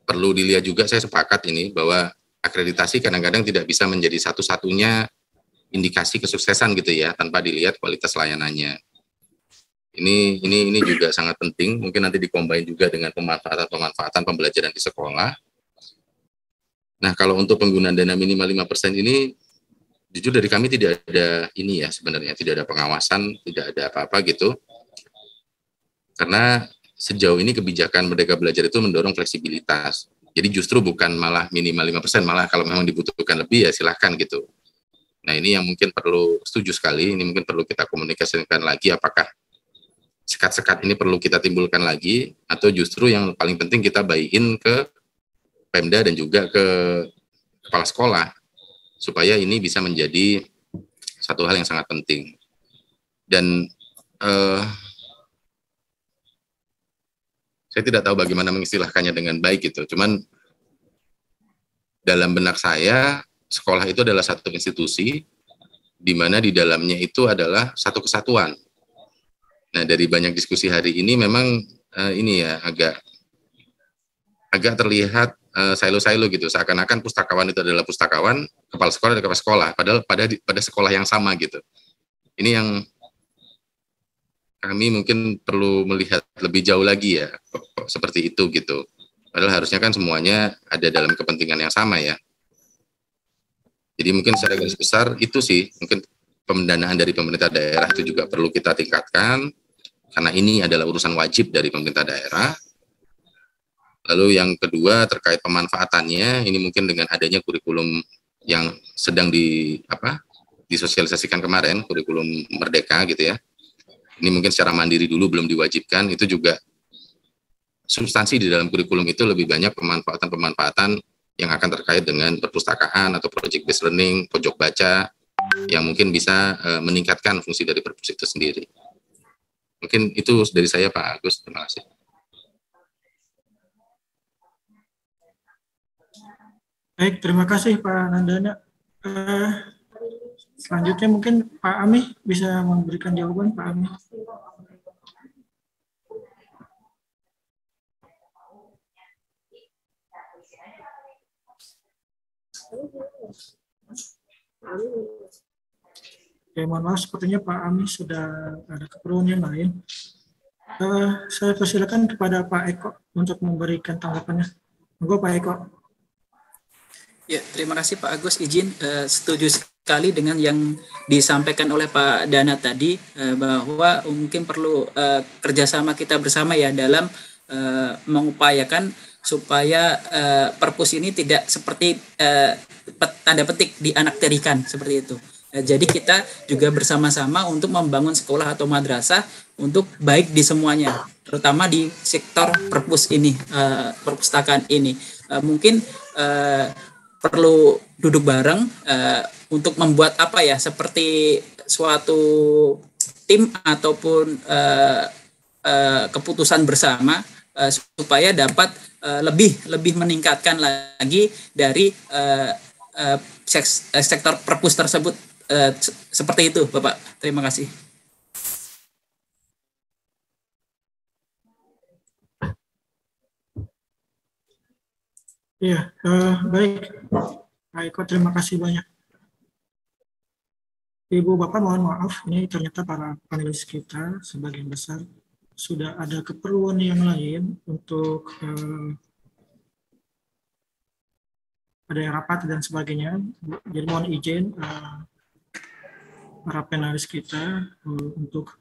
perlu dilihat juga, saya sepakat ini bahwa akreditasi kadang-kadang tidak bisa menjadi satu-satunya indikasi kesuksesan gitu ya, tanpa dilihat kualitas layanannya. Ini juga sangat penting, mungkin nanti dikombin juga dengan pemanfaatan pembelajaran di sekolah. Nah, kalau untuk penggunaan dana minimal 5% ini, jujur dari kami tidak ada ini ya sebenarnya, tidak ada pengawasan, tidak ada apa-apa gitu. Karena sejauh ini kebijakan Merdeka Belajar itu mendorong fleksibilitas. Jadi justru bukan malah minimal 5%, malah kalau memang dibutuhkan lebih ya silahkan gitu. Nah ini yang mungkin perlu, setuju sekali, ini mungkin perlu kita komunikasikan lagi, apakah sekat-sekat ini perlu kita timbulkan lagi, atau justru yang paling penting kita buy-in ke Pemda dan juga ke kepala sekolah, supaya ini bisa menjadi satu hal yang sangat penting. Dan saya tidak tahu bagaimana mengistilahkannya dengan baik gitu, cuman dalam benak saya, sekolah itu adalah satu institusi, di mana di dalamnya itu adalah satu kesatuan. Nah, dari banyak diskusi hari ini memang ini ya agak terlihat silo-silo gitu, seakan-akan pustakawan itu adalah pustakawan, kepala sekolah adalah kepala sekolah, padahal pada sekolah yang sama gitu. Ini yang kami mungkin perlu melihat lebih jauh lagi ya, seperti itu gitu. Padahal harusnya kan semuanya ada dalam kepentingan yang sama ya. Jadi mungkin secara garis besar itu sih, mungkin pendanaan dari pemerintah daerah itu juga perlu kita tingkatkan, karena ini adalah urusan wajib dari pemerintah daerah. Lalu yang kedua terkait pemanfaatannya, ini mungkin dengan adanya kurikulum yang sedang disosialisasikan kemarin, kurikulum Merdeka gitu ya. Ini mungkin secara mandiri dulu belum diwajibkan, itu juga substansi di dalam kurikulum itu lebih banyak pemanfaatan-pemanfaatan yang akan terkait dengan perpustakaan atau project based learning, pojok baca, yang mungkin bisa meningkatkan fungsi dari perpus itu sendiri. Mungkin itu dari saya Pak Agus, terima kasih. Baik, terima kasih Pak Nandana. Selanjutnya mungkin Pak Ami bisa memberikan jawaban, Pak Ami. Oke, mohon maaf, sepertinya Pak Ami sudah ada keperluan yang lain. Saya persilakan kepada Pak Eko untuk memberikan tanggapannya. Monggo Pak Eko. Ya, terima kasih Pak Agus. Izin setuju sekali dengan yang disampaikan oleh Pak Dana tadi, bahwa mungkin perlu kerjasama kita bersama ya dalam mengupayakan supaya perpus ini tidak seperti tanda petik dianakterikan seperti itu. Jadi kita juga bersama-sama untuk membangun sekolah atau madrasah untuk baik di semuanya, terutama di sektor perpus ini, perpustakaan ini. Mungkin perlu duduk bareng untuk membuat apa ya, seperti suatu tim ataupun keputusan bersama supaya dapat lebih meningkatkan lagi dari sektor perpus tersebut. Seperti itu, Bapak. Terima kasih. Ya, baik. Pak Eko, terima kasih banyak. Ibu Bapak, mohon maaf, ini ternyata para panelis kita sebagian besar sudah ada keperluan yang lain untuk ada yang rapat dan sebagainya. Jadi mohon izin para panelis kita untuk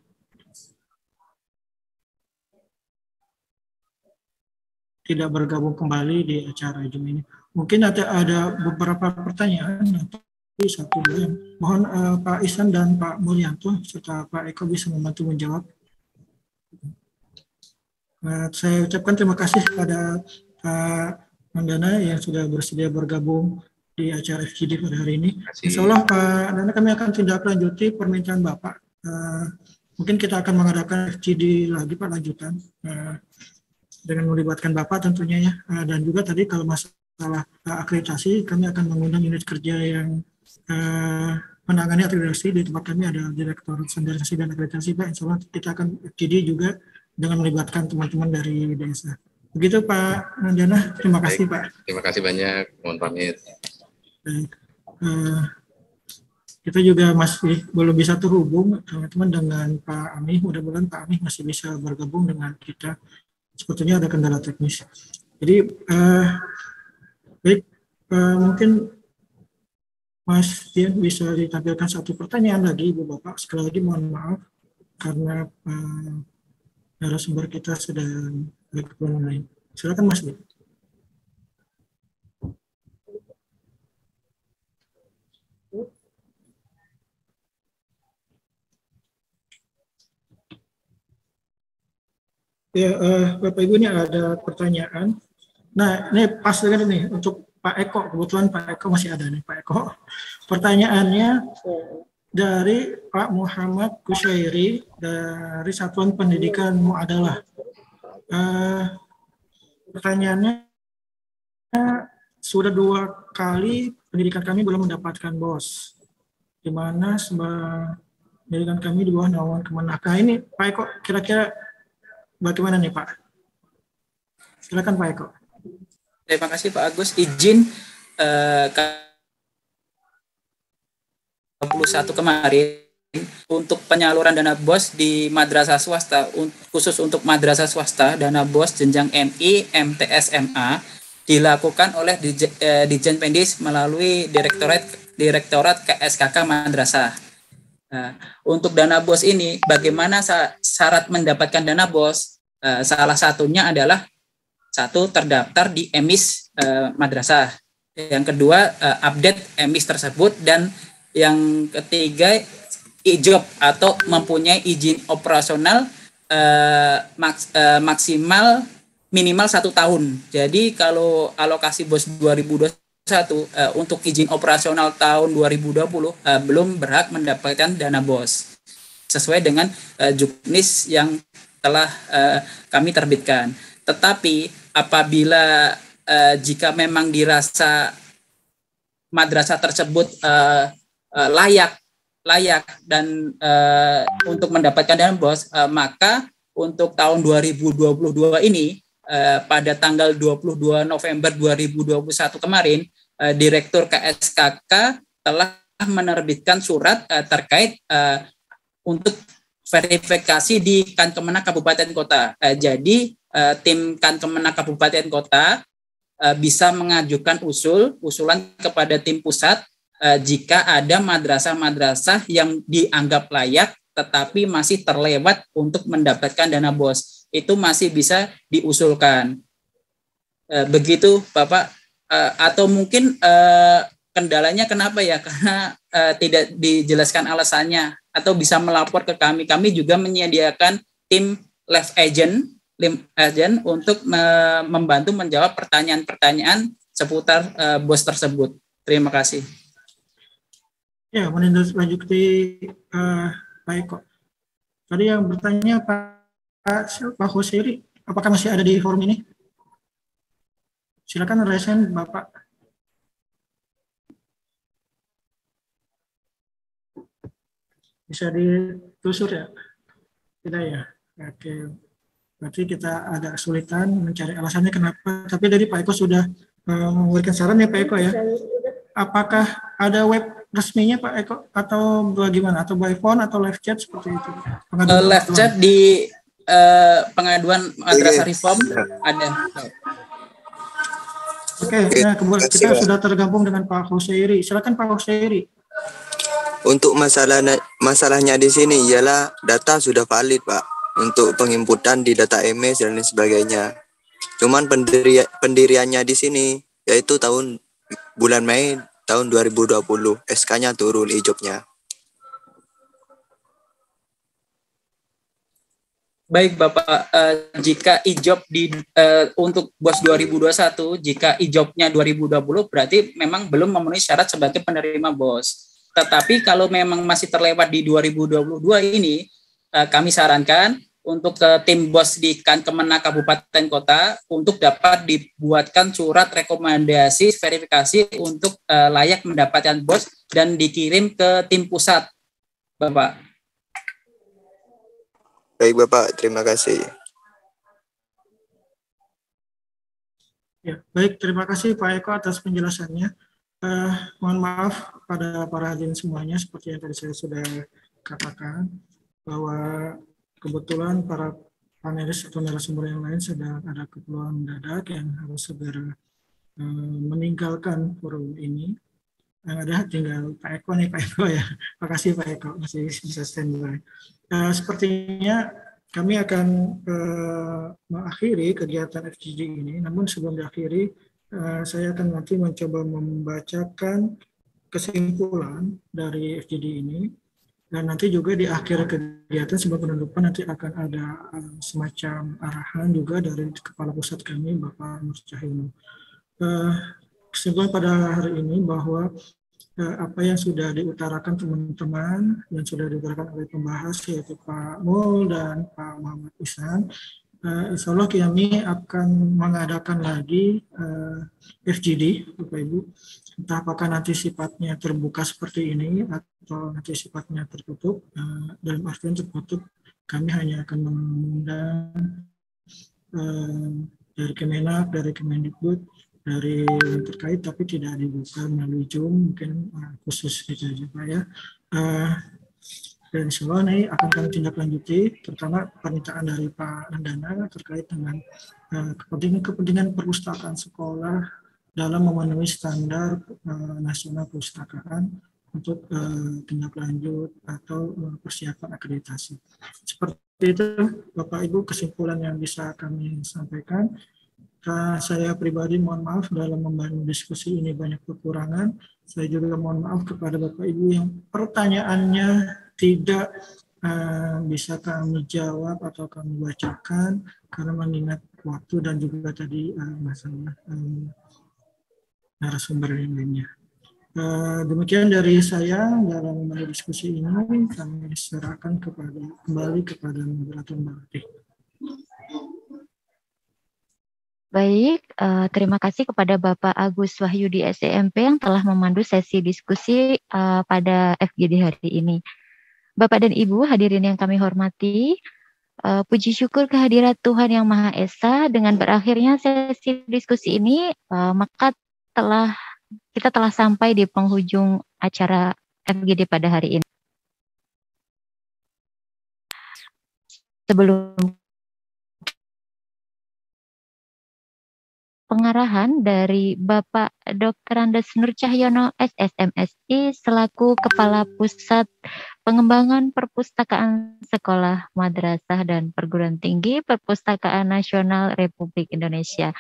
tidak bergabung kembali di acara Zoom ini. Mungkin ada beberapa pertanyaan, tapi satu dua. Mohon Pak Ihsan dan Pak Mulyanto serta Pak Eko bisa membantu menjawab. Saya ucapkan terima kasih kepada Pak Nandana yang sudah bersedia bergabung di acara FGD pada hari ini. Insya Allah Pak Nandana, kami akan tindak lanjuti permintaan Bapak. Mungkin kita akan mengadakan FGD lagi Pak, lanjutan. Dengan melibatkan Bapak tentunya ya, dan juga tadi kalau masalah akreditasi, kami akan mengundang unit kerja yang menangani akreditasi. Di tempat kami ada Direktur Standarisasi dan Akreditasi Pak, insya Allah kita akan FGD juga dengan melibatkan teman-teman dari desa. Begitu Pak Nandana, terima kasih Pak. Terima kasih banyak, mohon pamit. Baik. Kita juga masih belum bisa terhubung teman-teman dengan Pak Amih, mudah-mudahan Pak Amih masih bisa bergabung dengan kita. Sepertinya ada kendala teknis. Jadi baik, mungkin Mas Dian bisa ditampilkan satu pertanyaan lagi Ibu Bapak. Sekali lagi mohon maaf karena narasumber kita sedang berkeperluan lain. Silakan Mas Dian. Ya, Bapak Ibu, ini ada pertanyaan. Nah, ini pas dengan ini untuk Pak Eko. Kebetulan Pak Eko masih ada nih, Pak Eko. Pertanyaannya dari Pak Muhammad Kusyairi dari Satuan Pendidikan Muadalah. Pertanyaannya, sudah 2 kali pendidikan kami belum mendapatkan BOS, di mana pendidikan kami di bawah naungan Kemenak. Nah, ini Pak Eko, kira-kira bagaimana nih Pak? Silakan Pak Eko. Terima kasih Pak Agus. Izin 21 kemarin untuk penyaluran dana BOS di madrasah swasta, khusus untuk madrasah swasta, dana BOS jenjang MI, MTS, MA dilakukan oleh Ditjen Pendis melalui Direktorat KSKK Madrasah. Nah, untuk dana BOS ini, bagaimana syarat mendapatkan dana BOS? Salah satunya adalah satu, terdaftar di EMIS madrasah. Yang kedua, update EMIS tersebut, dan yang ketiga, ijob atau mempunyai izin operasional maksimal minimal 1 tahun. Jadi kalau alokasi BOS 2021 untuk izin operasional tahun 2020 belum berhak mendapatkan dana BOS sesuai dengan juknis yang telah kami terbitkan. Tetapi apabila jika memang dirasa madrasah tersebut layak dan untuk mendapatkan dana BOS, maka untuk tahun 2022 ini pada tanggal 22 November 2021 kemarin, Direktur KSKK telah menerbitkan surat terkait untuk verifikasi di Kankemenak Kabupaten Kota. Jadi tim Kankemenak Kabupaten Kota bisa mengajukan usulan kepada tim pusat jika ada madrasah-madrasah yang dianggap layak tetapi masih terlewat untuk mendapatkan dana BOS. Itu masih bisa diusulkan. Begitu Bapak, atau mungkin kendalanya kenapa ya, karena tidak dijelaskan alasannya, atau bisa melapor ke kami. Kami juga menyediakan tim live agent untuk membantu menjawab pertanyaan-pertanyaan seputar BOS tersebut. Terima kasih. Ya, menindaklanjuti Pak Eko. Tadi yang bertanya Pak Hoseri, apakah masih ada di forum ini? Silakan resen Bapak. Bisa ditelusur ya? Tidak ya? Oke. Berarti kita agak kesulitan mencari alasannya kenapa. Tapi dari Pak Eko sudah memberikan saran ya Pak Eko ya. Apakah ada web resminya Pak Eko atau bagaimana? Atau by phone atau live chat seperti itu? Live chat di pengaduan madrasah reform ada. Oke, nah, kemudian kita sudah tergabung dengan Pak Husairi. Silakan Pak Husairi. Untuk masalahnya di sini ialah data sudah valid Pak untuk penginputan di data MS dan lain sebagainya. Cuman pendiriannya di sini yaitu bulan Mei tahun 2020 SK-nya turun ijobnya. Baik Bapak, jika ijob untuk BOS 2021, jika ijobnya 2020 berarti memang belum memenuhi syarat sebagai penerima BOS. Tetapi kalau memang masih terlewat di 2022 ini, kami sarankan untuk tim BOS di Kemenak Kabupaten Kota untuk dapat dibuatkan surat rekomendasi verifikasi untuk layak mendapatkan BOS dan dikirim ke tim pusat, Bapak. Baik Bapak, terima kasih. Ya, baik, terima kasih Pak Eko atas penjelasannya. Mohon maaf pada para hadirin semuanya, seperti yang tadi saya sudah katakan, bahwa kebetulan para panelis atau narasumber yang lain sedang ada keperluan mendadak yang harus segera meninggalkan forum ini. Yang ada tinggal Pak Eko nih, Pak Eko ya. Terima kasih Pak Eko, masih bisa standby. Sepertinya kami akan mengakhiri kegiatan FGD ini, namun sebelum diakhiri, saya akan nanti mencoba membacakan kesimpulan dari FGD ini, dan nanti juga di akhir kegiatan sebelum penutupan nanti akan ada semacam arahan juga dari Kepala Pusat kami, Bapak Nur Cahyono. Kesimpulan pada hari ini bahwa apa yang sudah diutarakan teman-teman, yang sudah diutarakan oleh pembahas yaitu Pak Mul dan Pak Muhammad Ihsan, insya Allah kami akan mengadakan lagi FGD, Bapak Ibu. Entah apakah nanti sifatnya terbuka seperti ini atau nanti sifatnya tertutup. Dalam artian tertutup, kami hanya akan mengundang dari Kemenak, dari Kemendikbud, dari yang terkait, tapi tidak dibuka melalui Zoom, mungkin khusus gitu aja Pak ya. Dan insya Allah ini akan kami tindak lanjuti, terutama permintaan dari Pak Nandana terkait dengan kepentingan perpustakaan sekolah dalam memenuhi standar nasional perpustakaan untuk tindak lanjut atau persiapan akreditasi. Seperti itu Bapak Ibu kesimpulan yang bisa kami sampaikan. Saya pribadi mohon maaf dalam membangun diskusi ini banyak kekurangan. Saya juga mohon maaf kepada Bapak Ibu yang pertanyaannya tidak bisa kami jawab atau kami bacakan karena mengingat waktu dan juga tadi masalah narasumber yang lainnya. Demikian dari saya dalam diskusi ini, kami serahkan kembali kepada moderator Mbak. Baik, terima kasih kepada Bapak Agus Wahyudi SMP yang telah memandu sesi diskusi pada FGD hari ini. Bapak dan Ibu hadirin yang kami hormati, puji syukur kehadirat Tuhan Yang Maha Esa. Dengan berakhirnya sesi diskusi ini, maka kita telah sampai di penghujung acara FGD pada hari ini. Sebelum pengarahan dari Bapak Dr. Andes Nur Cahyono SSMSI selaku Kepala Pusat Pengembangan Perpustakaan Sekolah, Madrasah, dan Perguruan Tinggi Perpustakaan Nasional Republik Indonesia.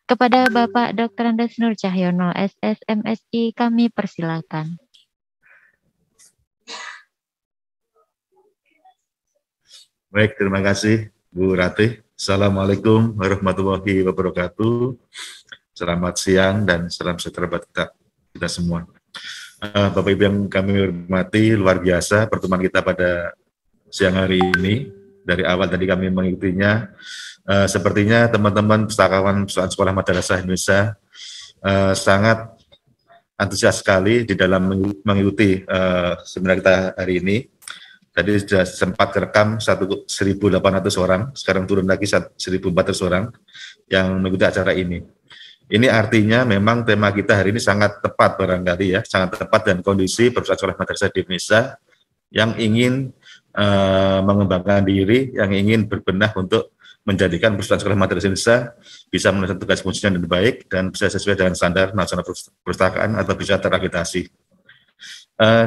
Kepada Bapak Dr. Andes Nur Cahyono SSMSI kami persilakan. Baik, terima kasih Bu Ratih. Assalamualaikum warahmatullahi wabarakatuh. Selamat siang dan salam sejahtera buat kita semua. Bapak Ibu yang kami hormati, luar biasa pertemuan kita pada siang hari ini. Dari awal tadi kami mengikutinya. Sepertinya teman-teman pustakawan Sekolah Madrasah Indonesia sangat antusias sekali di dalam mengikuti seminar kita hari ini. Tadi sudah sempat kerekam 1.800 orang, sekarang turun lagi 1.400 orang yang mengikuti acara ini. Ini artinya memang tema kita hari ini sangat tepat barangkali ya, sangat tepat dan kondisi perusahaan sekolah madrasah di Indonesia yang ingin mengembangkan diri, yang ingin berbenah untuk menjadikan perusahaan sekolah madrasah Indonesia bisa melaksanakan tugas fungsinya dengan baik dan bisa sesuai dengan standar nasional perpustakaan atau bisa terakreditasi.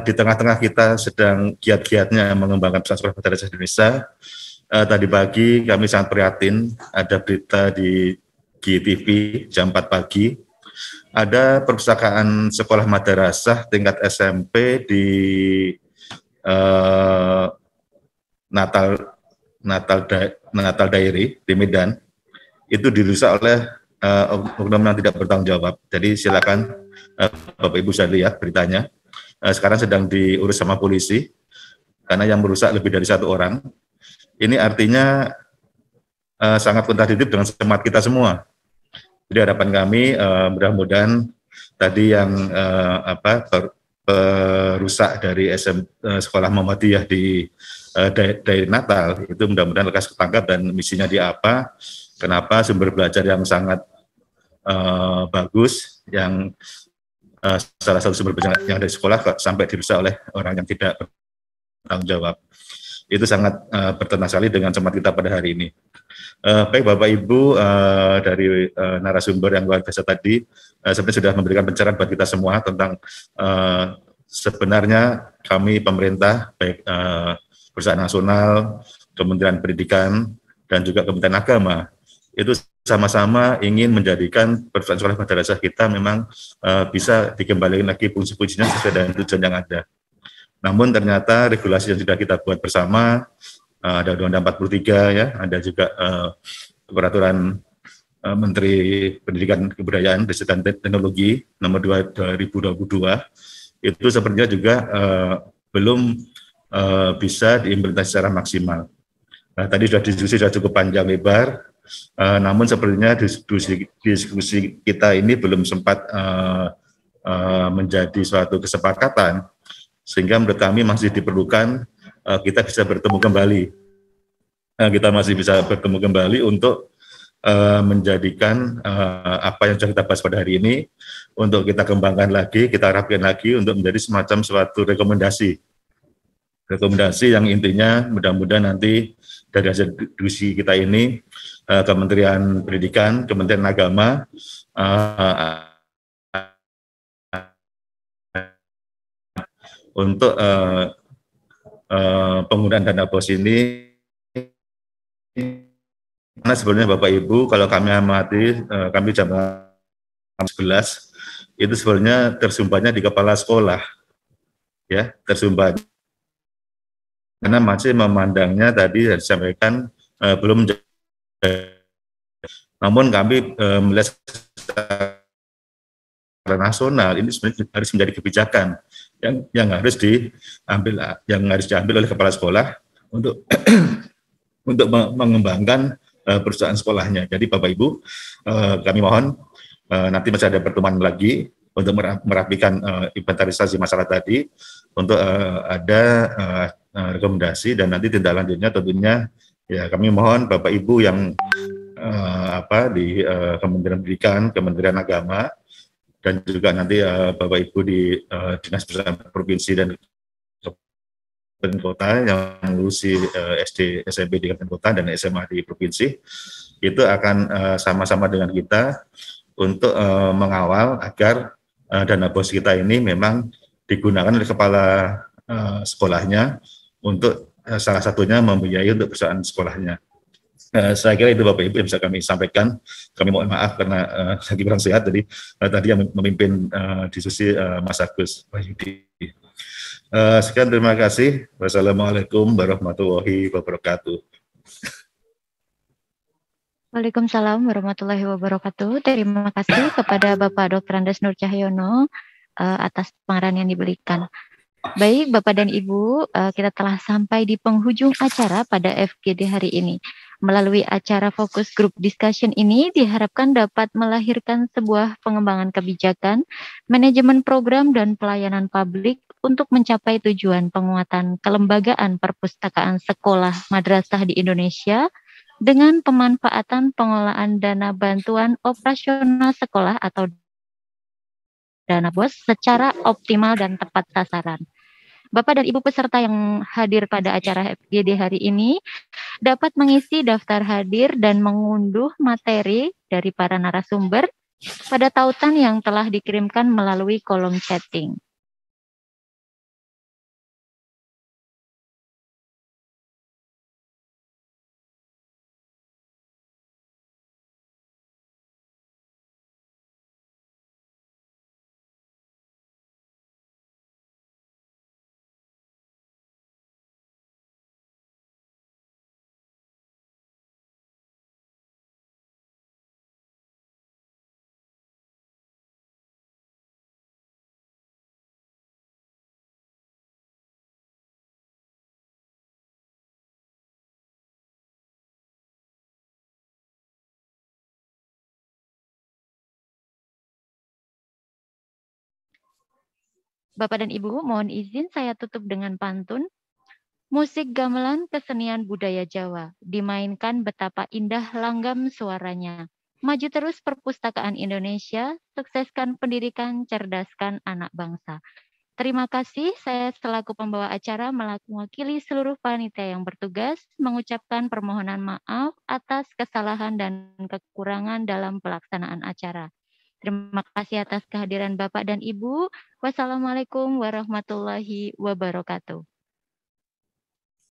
Di tengah-tengah kita sedang giat-giatnya mengembangkan perusahaan sekolah madrasah Indonesia, tadi pagi kami sangat prihatin ada berita di GTV jam 4 pagi, ada perpustakaan sekolah madrasah tingkat SMP di Natal Dairy di Medan, itu dirusak oleh oknum yang tidak bertanggung jawab. Jadi silakan Bapak Ibu bisa lihat beritanya. Sekarang sedang diurus sama polisi, karena yang merusak lebih dari 1 orang. Ini artinya sangat kontradiktif dengan semangat kita semua. Jadi harapan kami mudah-mudahan tadi yang perusak dari Sekolah Muhammadiyah di dari Natal itu mudah-mudahan lekas ketangkap dan misinya dia apa, kenapa sumber belajar yang sangat bagus, yang salah satu sumber belajar yang dari sekolah sampai dirusak oleh orang yang tidak bertanggung jawab. Itu sangat bertentangan sekali dengan semangat kita pada hari ini. Baik Bapak Ibu dari narasumber yang luar biasa tadi sebenarnya sudah memberikan pencerahan buat kita semua tentang sebenarnya kami pemerintah baik perusahaan nasional, Kementerian Pendidikan dan juga Kementerian Agama itu sama-sama ingin menjadikan perusahaan sekolah madrasah kita memang bisa dikembalikan lagi fungsi-fungsinya sesuai dengan tujuan yang ada. Namun ternyata regulasi yang sudah kita buat bersama, ada Undang-Undang 43 ya, ada juga peraturan Menteri Pendidikan Kebudayaan, Riset dan Teknologi nomor 2 2022, itu sepertinya juga belum bisa diimplementasi secara maksimal. Nah, tadi sudah diskusi sudah cukup panjang lebar, namun sepertinya diskusi kita ini belum sempat menjadi suatu kesepakatan, sehingga menurut kami masih diperlukan kita bisa bertemu kembali. Kita masih bisa bertemu kembali untuk menjadikan apa yang sudah kita bahas pada hari ini, untuk kita kembangkan lagi, kita rapihkan lagi untuk menjadi semacam suatu rekomendasi yang intinya mudah-mudahan nanti dari hasil diskusi kita ini Kementerian Pendidikan, Kementerian Agama untuk penggunaan dana BOS ini, karena sebenarnya Bapak Ibu kalau kami amati, kami jam 11 itu sebenarnya tersumbatnya di kepala sekolah, ya tersumbat, karena masih memandangnya tadi disampaikan belum. Namun kami melihat secara nasional ini sebenarnya harus menjadi kebijakan yang harus diambil oleh kepala sekolah untuk untuk mengembangkan perusahaan sekolahnya. Jadi Bapak Ibu, kami mohon nanti masih ada pertemuan lagi untuk merapikan inventarisasi masalah tadi, untuk ada rekomendasi dan nanti tindak lanjutnya tentunya ya kami mohon Bapak Ibu yang di Kementerian Pendidikan, Kementerian Agama, dan juga nanti Bapak Ibu di Dinas Pendidikan Provinsi dan Kabupaten Kota yang mengurusi SD, SMP di Kabupaten Kota dan SMA di provinsi, itu akan sama-sama dengan kita untuk mengawal agar dana BOS kita ini memang digunakan oleh kepala sekolahnya untuk salah satunya membiayai untuk perusahaan sekolahnya. Saya kira itu Bapak Ibu yang bisa kami sampaikan. Kami mohon maaf karena lagi kurang sehat, jadi tadi yang memimpin diskusi Mas Agus Wahyudi. Sekian, terima kasih. Wassalamualaikum warahmatullahi wabarakatuh. Waalaikumsalam warahmatullahi wabarakatuh. Terima kasih kepada Bapak Dr. Andes Nur Cahyono atas pengarahan yang diberikan. Baik, Bapak dan Ibu, kita telah sampai di penghujung acara pada FGD hari ini. Melalui acara fokus group discussion ini diharapkan dapat melahirkan sebuah pengembangan kebijakan, manajemen program dan pelayanan publik untuk mencapai tujuan penguatan kelembagaan perpustakaan sekolah madrasah di Indonesia dengan pemanfaatan pengelolaan dana bantuan operasional sekolah atau dana BOS secara optimal dan tepat sasaran. Bapak dan Ibu peserta yang hadir pada acara FGD hari ini dapat mengisi daftar hadir dan mengunduh materi dari para narasumber pada tautan yang telah dikirimkan melalui kolom chatting. Bapak dan Ibu, mohon izin saya tutup dengan pantun. Musik gamelan kesenian budaya Jawa, dimainkan betapa indah langgam suaranya. Maju terus perpustakaan Indonesia, sukseskan pendidikan, cerdaskan anak bangsa. Terima kasih, saya selaku pembawa acara mewakili seluruh panitia yang bertugas mengucapkan permohonan maaf atas kesalahan dan kekurangan dalam pelaksanaan acara. Terima kasih atas kehadiran Bapak dan Ibu. Wassalamualaikum warahmatullahi wabarakatuh.